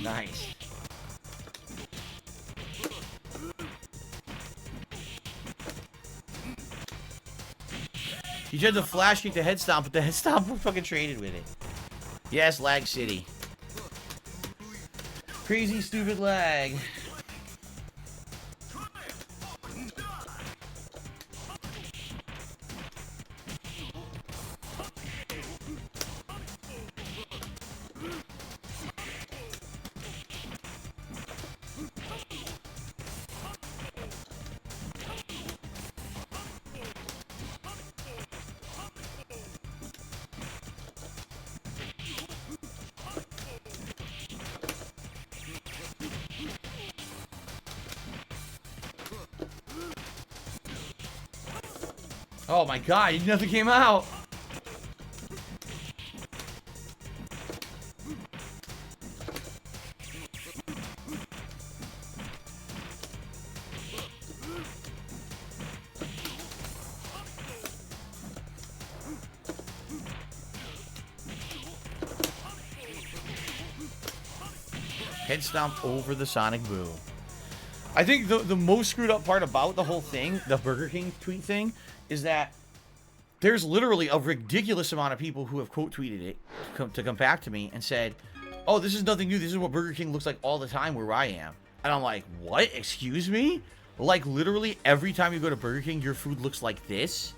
Nice. He tried to flash kick the head stomp, but the head stomp fucking traded with it. Yes, lag city. Crazy stupid lag. Oh my god, nothing came out. Head stomp over the Sonic Boom. I think the most screwed up part about the whole thing, the Burger King tweet thing, is that there's literally a ridiculous amount of people who have quote tweeted it to come back to me and said, oh, this is nothing new. This is what Burger King looks like all the time where I am. And I'm like, what? Excuse me? Like, literally every time you go to Burger King, your food looks like this?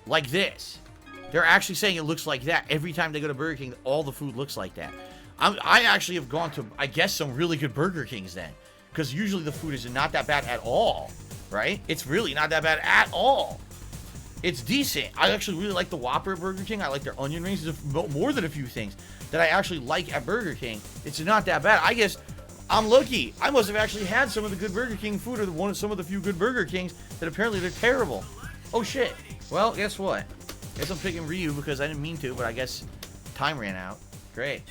Like this. They're actually saying it looks like that. Every time they go to Burger King, all the food looks like that. I actually have gone to, I guess, some really good Burger Kings then. Because usually the food is not that bad at all, right? It's really not that bad at all. It's decent. I actually really like the Whopper at Burger King. I like their onion rings. There's more than a few things that I actually like at Burger King. It's not that bad. I guess I'm lucky. I must have actually had some of the good Burger King food or some of the few good Burger Kings that apparently they're terrible. Oh, shit. Well, guess what? Guess I'm picking Ryu because I didn't mean to, but I guess time ran out. Great.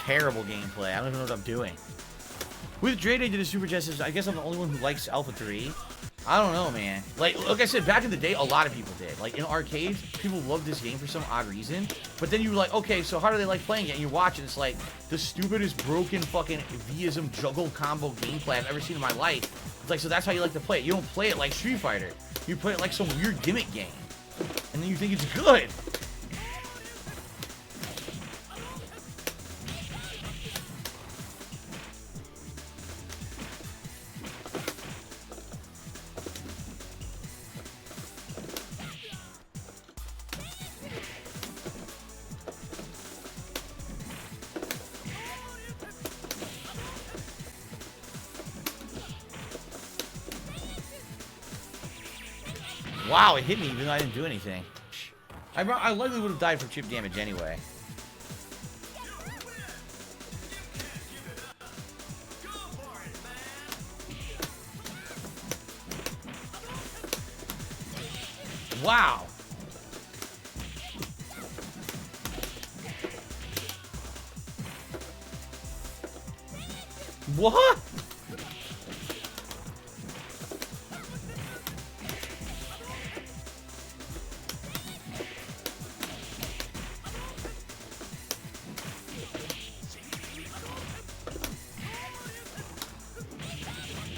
Terrible gameplay. I don't even know what I'm doing. With Drade, I did a Super Justice. I guess I'm the only one who likes Alpha 3. I don't know, man. Like I said, back in the day, a lot of people did. Like, in arcades, people loved this game for some odd reason. But then you were like, okay, so how do they like playing it? And you watch it, it's like the stupidest, broken, fucking Vism juggle combo gameplay I've ever seen in my life. It's like, so that's how you like to play it. You don't play it like Street Fighter. You play it like some weird gimmick game. And then you think it's good. Wow, it hit me even though I didn't do anything. I likely would have died from chip damage anyway. Wow. What?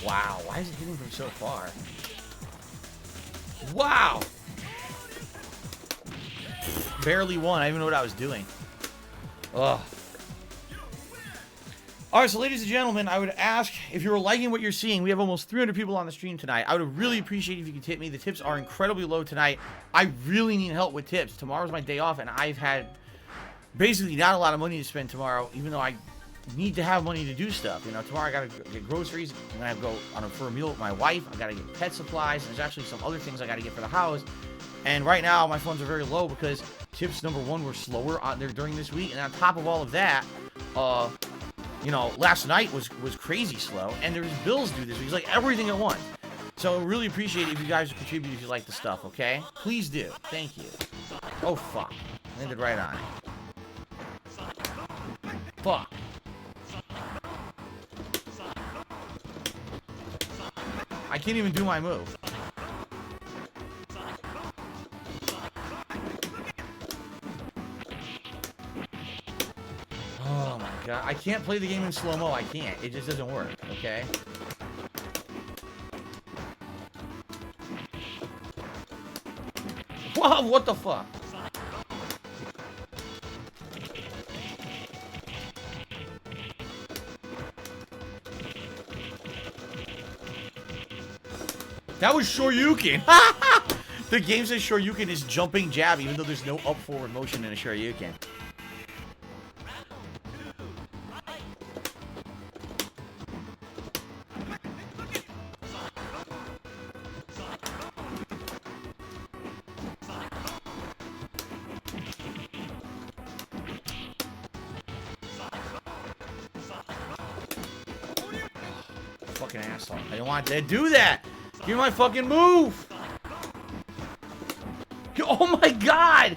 Wow, why is it hitting from so far? Wow! Barely won. I didn't even know what I was doing. Ugh. Alright, so ladies and gentlemen, I would ask if you're liking what you're seeing. We have almost 300 people on the stream tonight. I would really appreciate if you could tip me. The tips are incredibly low tonight. I really need help with tips. Tomorrow's my day off, and I've had basically not a lot of money to spend tomorrow, even though I need to have money to do stuff. You know, tomorrow I gotta get groceries. I'm gonna have to go for a meal with my wife. I gotta get pet supplies. There's actually some other things I gotta get for the house. And right now my funds are very low because tips number one were slower on there during this week. And on top of all of that, you know, last night was crazy slow, and there's bills due this week. It's like everything at once. So I really appreciate it if you guys would contribute if you like the stuff. Okay, please do. Thank you. Oh fuck, landed right on it. Fuck. I can't even do my move. Oh my god. I can't play the game in slow-mo. I can't. It just doesn't work, okay? Whoa, what the fuck? That was Shoryuken. The game says Shoryuken is jumping jab, even though there's no up forward motion in a Shoryuken. Fucking asshole. I don't want to do that. Give me my fucking move. Oh my god.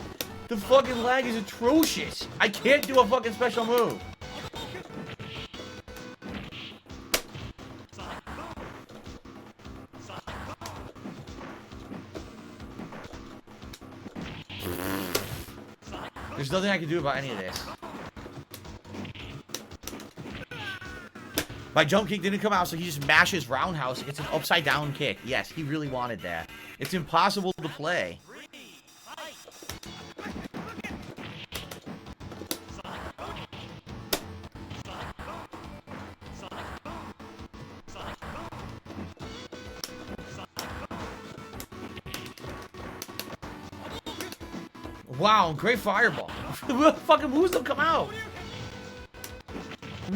The fucking lag is atrocious. I can't do a fucking special move. There's nothing I can do about any of this. My jump kick didn't come out, so he just mashes roundhouse. It's an upside down kick. Yes, he really wanted that. It's impossible to play. Wow, great fireball. What fucking moves don't come out?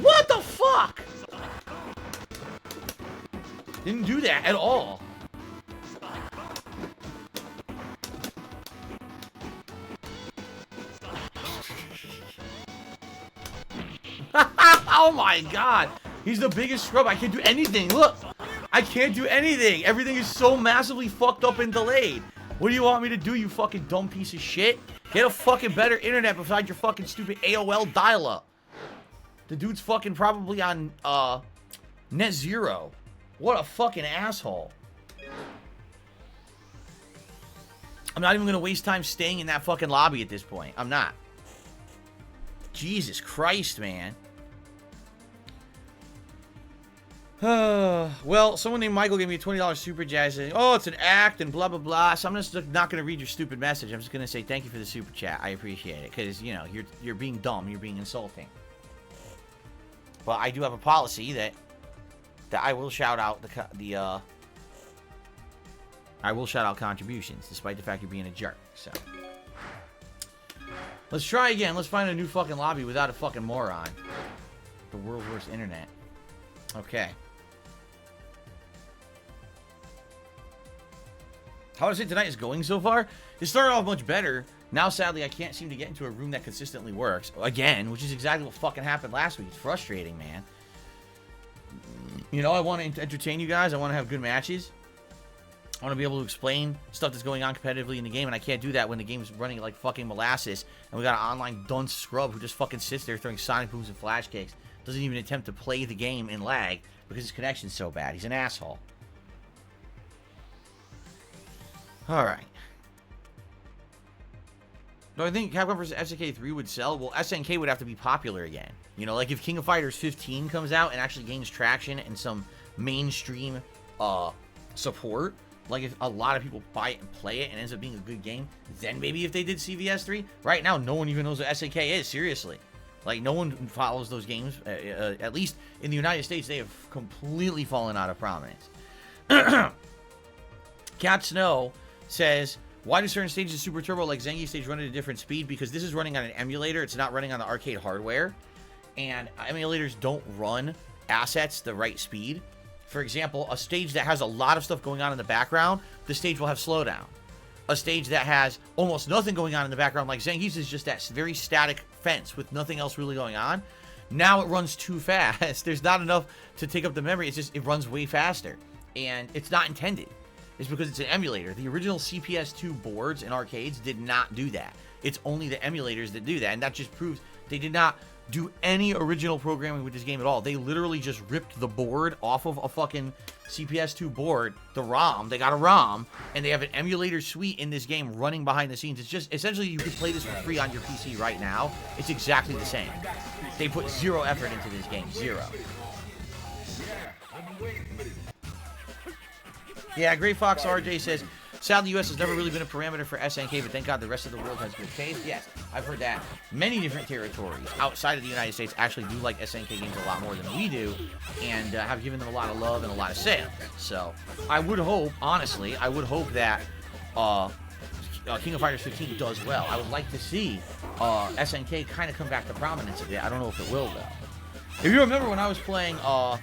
What the fuck? Didn't do that at all. Oh my god. He's the biggest scrub. I can't do anything. Look. I can't do anything. Everything is so massively fucked up and delayed. What do you want me to do, you fucking dumb piece of shit? Get a fucking better internet besides your fucking stupid AOL dial-up. The dude's fucking probably on, net zero. What a fucking asshole. I'm not even gonna waste time staying in that fucking lobby at this point. I'm not. Jesus Christ, man. Well, someone named Michael gave me a $20 super chat saying, oh, it's an act and blah, blah, blah. So I'm just not going to read your stupid message. I'm just going to say thank you for the super chat. I appreciate it because, you know, you're being dumb. You're being insulting. But I do have a policy that I will shout out I will shout out contributions despite the fact you're being a jerk. So let's try again. Let's find a new fucking lobby without a fucking moron. The world's worst internet. Okay. How would I say tonight is going so far? It started off much better. Now, sadly, I can't seem to get into a room that consistently works. Again, which is exactly what fucking happened last week. It's frustrating, man. You know, I want to entertain you guys. I want to have good matches. I want to be able to explain stuff that's going on competitively in the game, and I can't do that when the game's running like fucking molasses, and we got an online dunce scrub who just fucking sits there throwing sonic booms and flash kicks. Doesn't even attempt to play the game in lag because his connection's so bad. He's an asshole. Alright. Do I think Capcom vs. SNK 3 would sell? Well, SNK would have to be popular again. You know, like if King of Fighters 15 comes out and actually gains traction and some mainstream support, like if a lot of people buy it and play it and ends up being a good game, then maybe if they did CVS 3. Right now, no one even knows what SNK is, seriously. Like, no one follows those games. At least in the United States, they have completely fallen out of prominence. Cat Snow says, why do certain stages of Super Turbo like Zengi stage run at a different speed? Because this is running on an emulator. It's not running on the arcade hardware. And emulators don't run assets the right speed. For example, a stage that has a lot of stuff going on in the background, the stage will have slowdown. A stage that has almost nothing going on in the background, like Zengi's, is just that very static fence with nothing else really going on. Now it runs too fast. There's not enough to take up the memory. It's just, it runs way faster. And it's not intended. It's because it's an emulator. The original CPS2 boards in arcades did not do that. It's only the emulators that do that. And that just proves they did not do any original programming with this game at all. They literally just ripped the board off of a fucking CPS2 board, the ROM. They got a ROM, and they have an emulator suite in this game running behind the scenes. It's just, essentially, you can play this for free on your PC right now. It's exactly the same. They put zero effort into this game. Zero. Yeah, Great Fox RJ says, Sadly, the US has never really been a parameter for SNK, but thank God the rest of the world has good taste. Yes, I've heard that. Many different territories outside of the United States actually do like SNK games a lot more than we do, and have given them a lot of love and a lot of sales. So, I would hope, honestly, I would hope that King of Fighters 15 does well. I would like to see SNK kind of come back to prominence a bit. I don't know if it will, though. If you remember when I was playing, what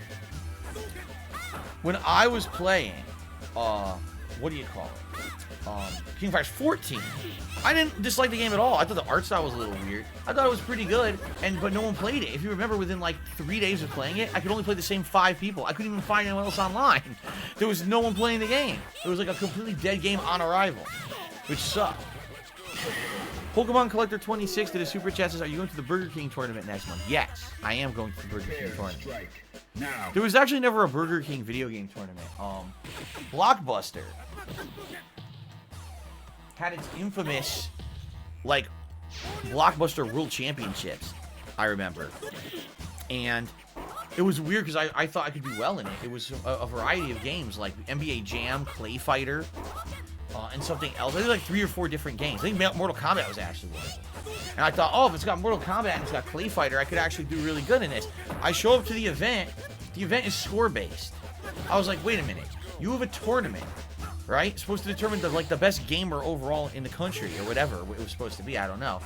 do you call it? King of Fighters 14. I didn't dislike the game at all. I thought the art style was a little weird. I thought it was pretty good, but no one played it. If you remember, within like 3 days of playing it, I could only play the same 5 people. I couldn't even find anyone else online. There was no one playing the game. It was like a completely dead game on arrival, which sucked. Pokemon Collector 26 did a super chat, says, are you going to the Burger King tournament next month? Yes, I am going to the Burger King tournament. There was actually never a Burger King video game tournament. Blockbuster had its infamous, like, Blockbuster World Championships, I remember. And it was weird because I thought I could do well in it. It was a variety of games, like NBA Jam, Clay Fighter, and something else. I did like 3 or 4 different games. I think Mortal Kombat was actually one. And I thought, oh, if it's got Mortal Kombat and it's got Clay Fighter, I could actually do really good in this. I show up to the event. The event is score-based. I was like, wait a minute. You have a tournament, right? It's supposed to determine the best gamer overall in the country or whatever it was supposed to be. I don't know.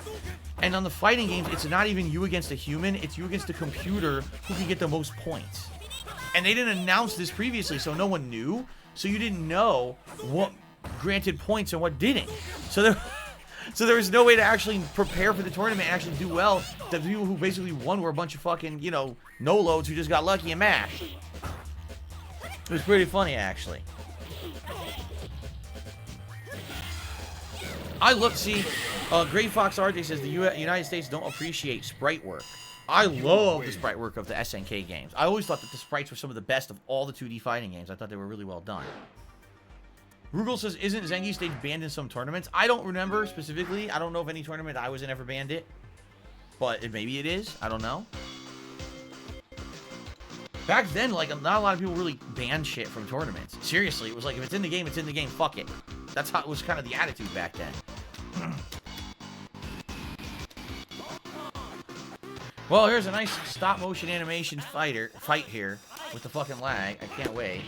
And on the fighting games, it's not even you against a human. It's you against a computer who can get the most points. And they didn't announce this previously, so no one knew. So you didn't know what granted points and what didn't. So there was no way to actually prepare for the tournament and actually do well. The people who basically won were a bunch of fucking, you know, no-loads who just got lucky and mashed. It was pretty funny, actually. I look, see, Great Fox RJ says the United States don't appreciate sprite work. I love the sprite work of the SNK games. I always thought that the sprites were some of the best of all the 2D fighting games. I thought they were really well done. Rugal says, isn't Zengi Stage banned in some tournaments? I don't remember specifically. I don't know if any tournament I was in ever banned it. But maybe it is. I don't know. Back then, like, not a lot of people really banned shit from tournaments. Seriously, it was like, if it's in the game, it's in the game. Fuck it. That's how it was kind of the attitude back then. Well, here's a nice stop-motion animation fight here with the fucking lag. I can't wait.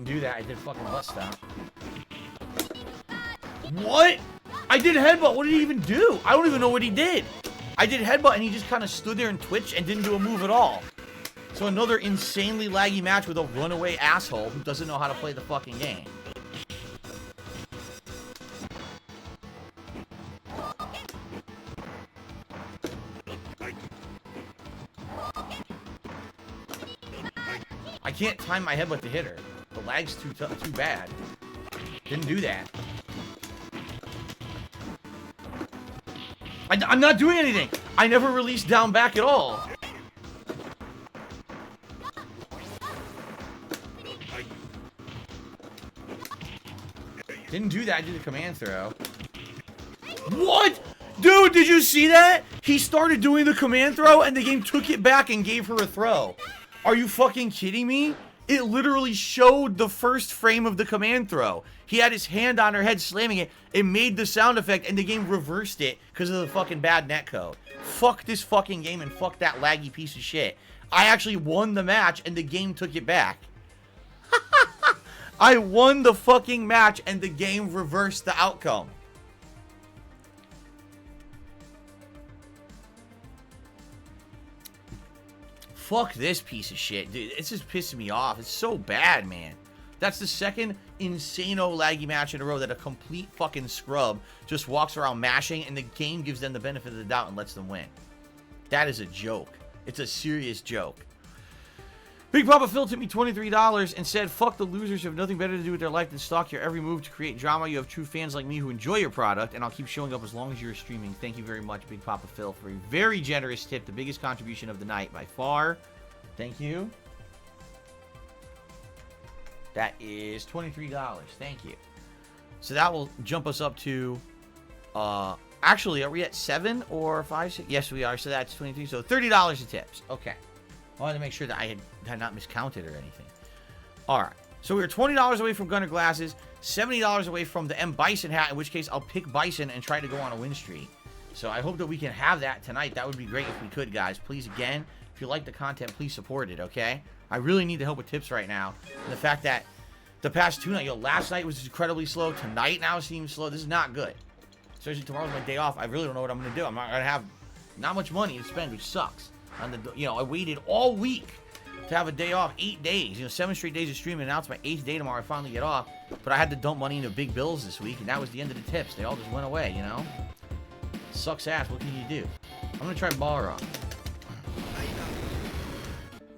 Do that. I did fucking butt stop. What? I did headbutt. What did he even do? I don't even know what he did. I did headbutt and he just kind of stood there and twitched and didn't do a move at all. So another insanely laggy match with a runaway asshole who doesn't know how to play the fucking game. I can't time my headbutt to hit her. The lag's too bad. Didn't do that. I'm not doing anything. I never released down back at all. Didn't do that. I did the command throw. What? Dude, did you see that? He started doing the command throw and the game took it back and gave her a throw. Are you fucking kidding me? It literally showed the first frame of the command throw. He had his hand on her head slamming it. It made the sound effect and the game reversed it because of the fucking bad netcode. Fuck this fucking game and fuck that laggy piece of shit. I actually won the match and the game took it back. I won the fucking match and the game reversed the outcome. Fuck this piece of shit, dude. It's just pissing me off. It's so bad, man. That's the second insano laggy match in a row that a complete fucking scrub just walks around mashing and the game gives them the benefit of the doubt and lets them win. That is a joke. It's a serious joke. Big Papa Phil tipped me $23 and said, fuck the losers who have nothing better to do with their life than stalk your every move to create drama. You have true fans like me who enjoy your product, and I'll keep showing up as long as you're streaming. Thank you very much, Big Papa Phil, for a very generous tip. The biggest contribution of the night by far. Thank you. That is $23. Thank you. So that will jump us up to, actually, are we at 7 or 5? 6? Yes, we are. So that's 23. So $30 in tips. Okay. I wanted to make sure that I had not miscounted or anything. All right. So we were $20 away from Gunner Glasses, $70 away from the M. Bison hat, in which case I'll pick Bison and try to go on a win streak. So I hope that we can have that tonight. That would be great if we could, guys. Please, again, if you like the content, please support it, okay? I really need the help with tips right now. And the fact that the past 2 nights, last night was incredibly slow. Tonight now seems slow. This is not good. Especially tomorrow's my day off. I really don't know what I'm going to do. I'm not going to have not much money to spend, which sucks. I waited all week to have a day off, 8 days. 7 straight days of streaming, and now it's my 8th day tomorrow. I finally get off. But I had to dump money into big bills this week, and that was the end of the tips. They all just went away, Sucks ass. What can you do? I'm going to try Balrog.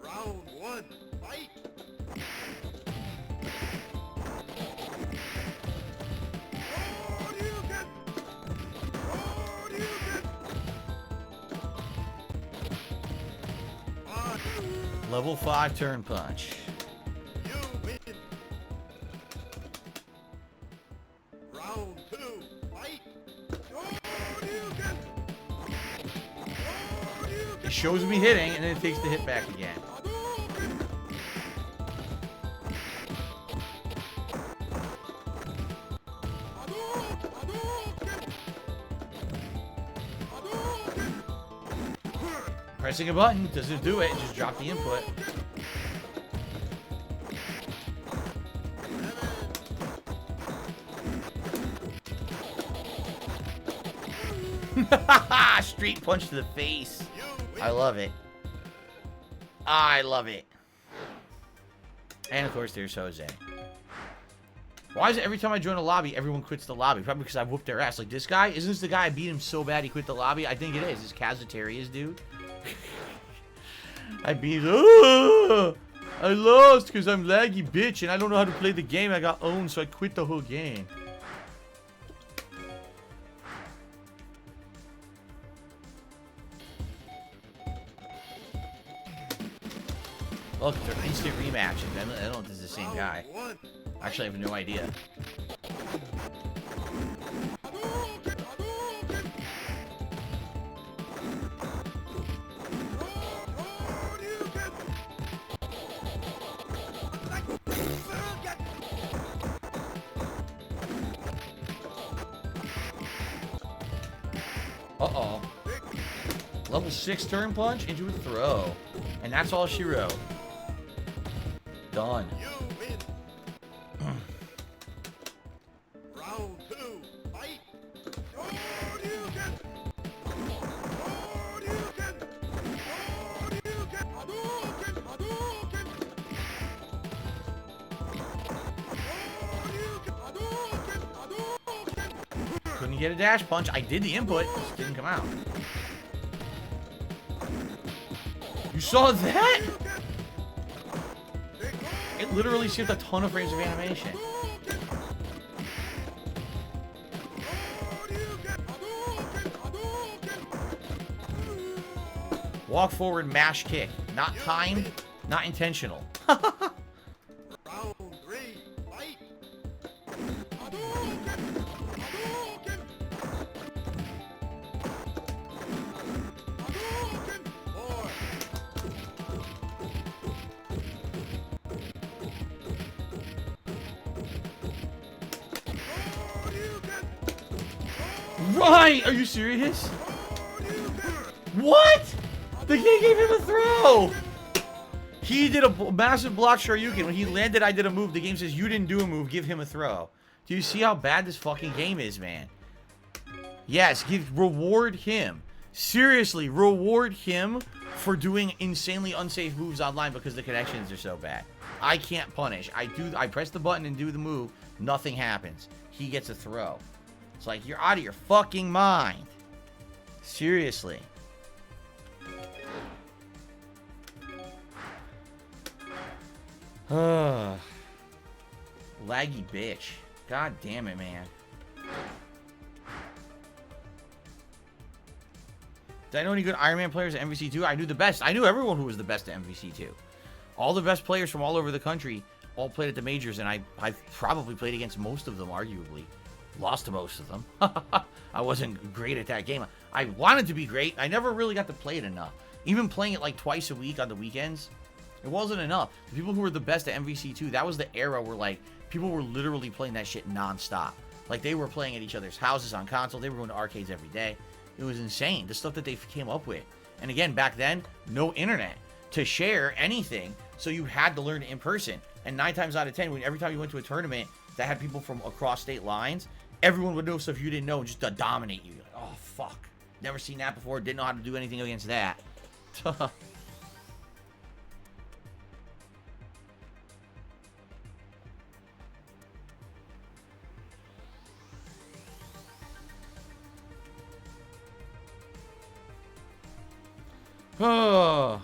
Round 1, fight! Level 5 turn punch. You win. Round 2, fight! It shows me hitting, and then it takes the hit back again. Pressing a button doesn't do it, just drop the input. Street punch to the face. I love it. I love it. And of course there's Jose. Why is it every time I join a lobby, everyone quits the lobby? Probably because I whooped their ass. Like this guy? Isn't this the guy I beat him so bad he quit the lobby? I think it is. This Kazatarius dude. I beat him. Oh, I lost because I'm laggy bitch and I don't know how to play the game. I got owned, so I quit the whole game. Look, they're instant rematches. I don't know if this is the same guy. Actually, I have no idea. Uh-oh. Level 6 turn punch into a throw. And that's all she wrote. Done. Round 2, fight! Couldn't get a dash punch. I did the input, it just didn't come out. You saw that? It literally skipped a ton of frames of animation. Walk forward, mash kick. Not timed, not intentional. Round 3, fight! Right! Are you serious? What? The game gave him a throw! He did a massive block Shoryuken. When he landed, I did a move. The game says, you didn't do a move, give him a throw. Do you see how bad this fucking game is, man? Yes, reward him. Seriously, reward him for doing insanely unsafe moves online because the connections are so bad. I can't punish. I press the button and do the move. Nothing happens. He gets a throw. It's like, you're out of your fucking mind. Seriously. Laggy bitch. God damn it, man. Did I know any good Iron Man players at MVC2? I knew the best. I knew everyone who was the best at MVC2. All the best players from all over the country all played at the majors, and I probably played against most of them, arguably. Lost to most of them. I wasn't great at that game. I wanted to be great. I never really got to play it enough. Even playing it like twice a week on the weekends, it wasn't enough. The people who were the best at MVC2, that was the era where, like, people were literally playing that shit nonstop. Like, they were playing at each other's houses on console. They were going to arcades every day. It was insane, the stuff that they came up with. And again, back then, no internet to share anything, so you had to learn it in person. And 9 times out of 10, every time you went to a tournament that had people from across state lines, everyone would know stuff you didn't know and just dominate you. You're like, oh, fuck. Never seen that before. Didn't know how to do anything against that.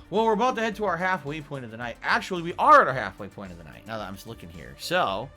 Well, we're about to head to our halfway point of the night. Actually, we are at our halfway point of the night, now that I'm just looking here. So,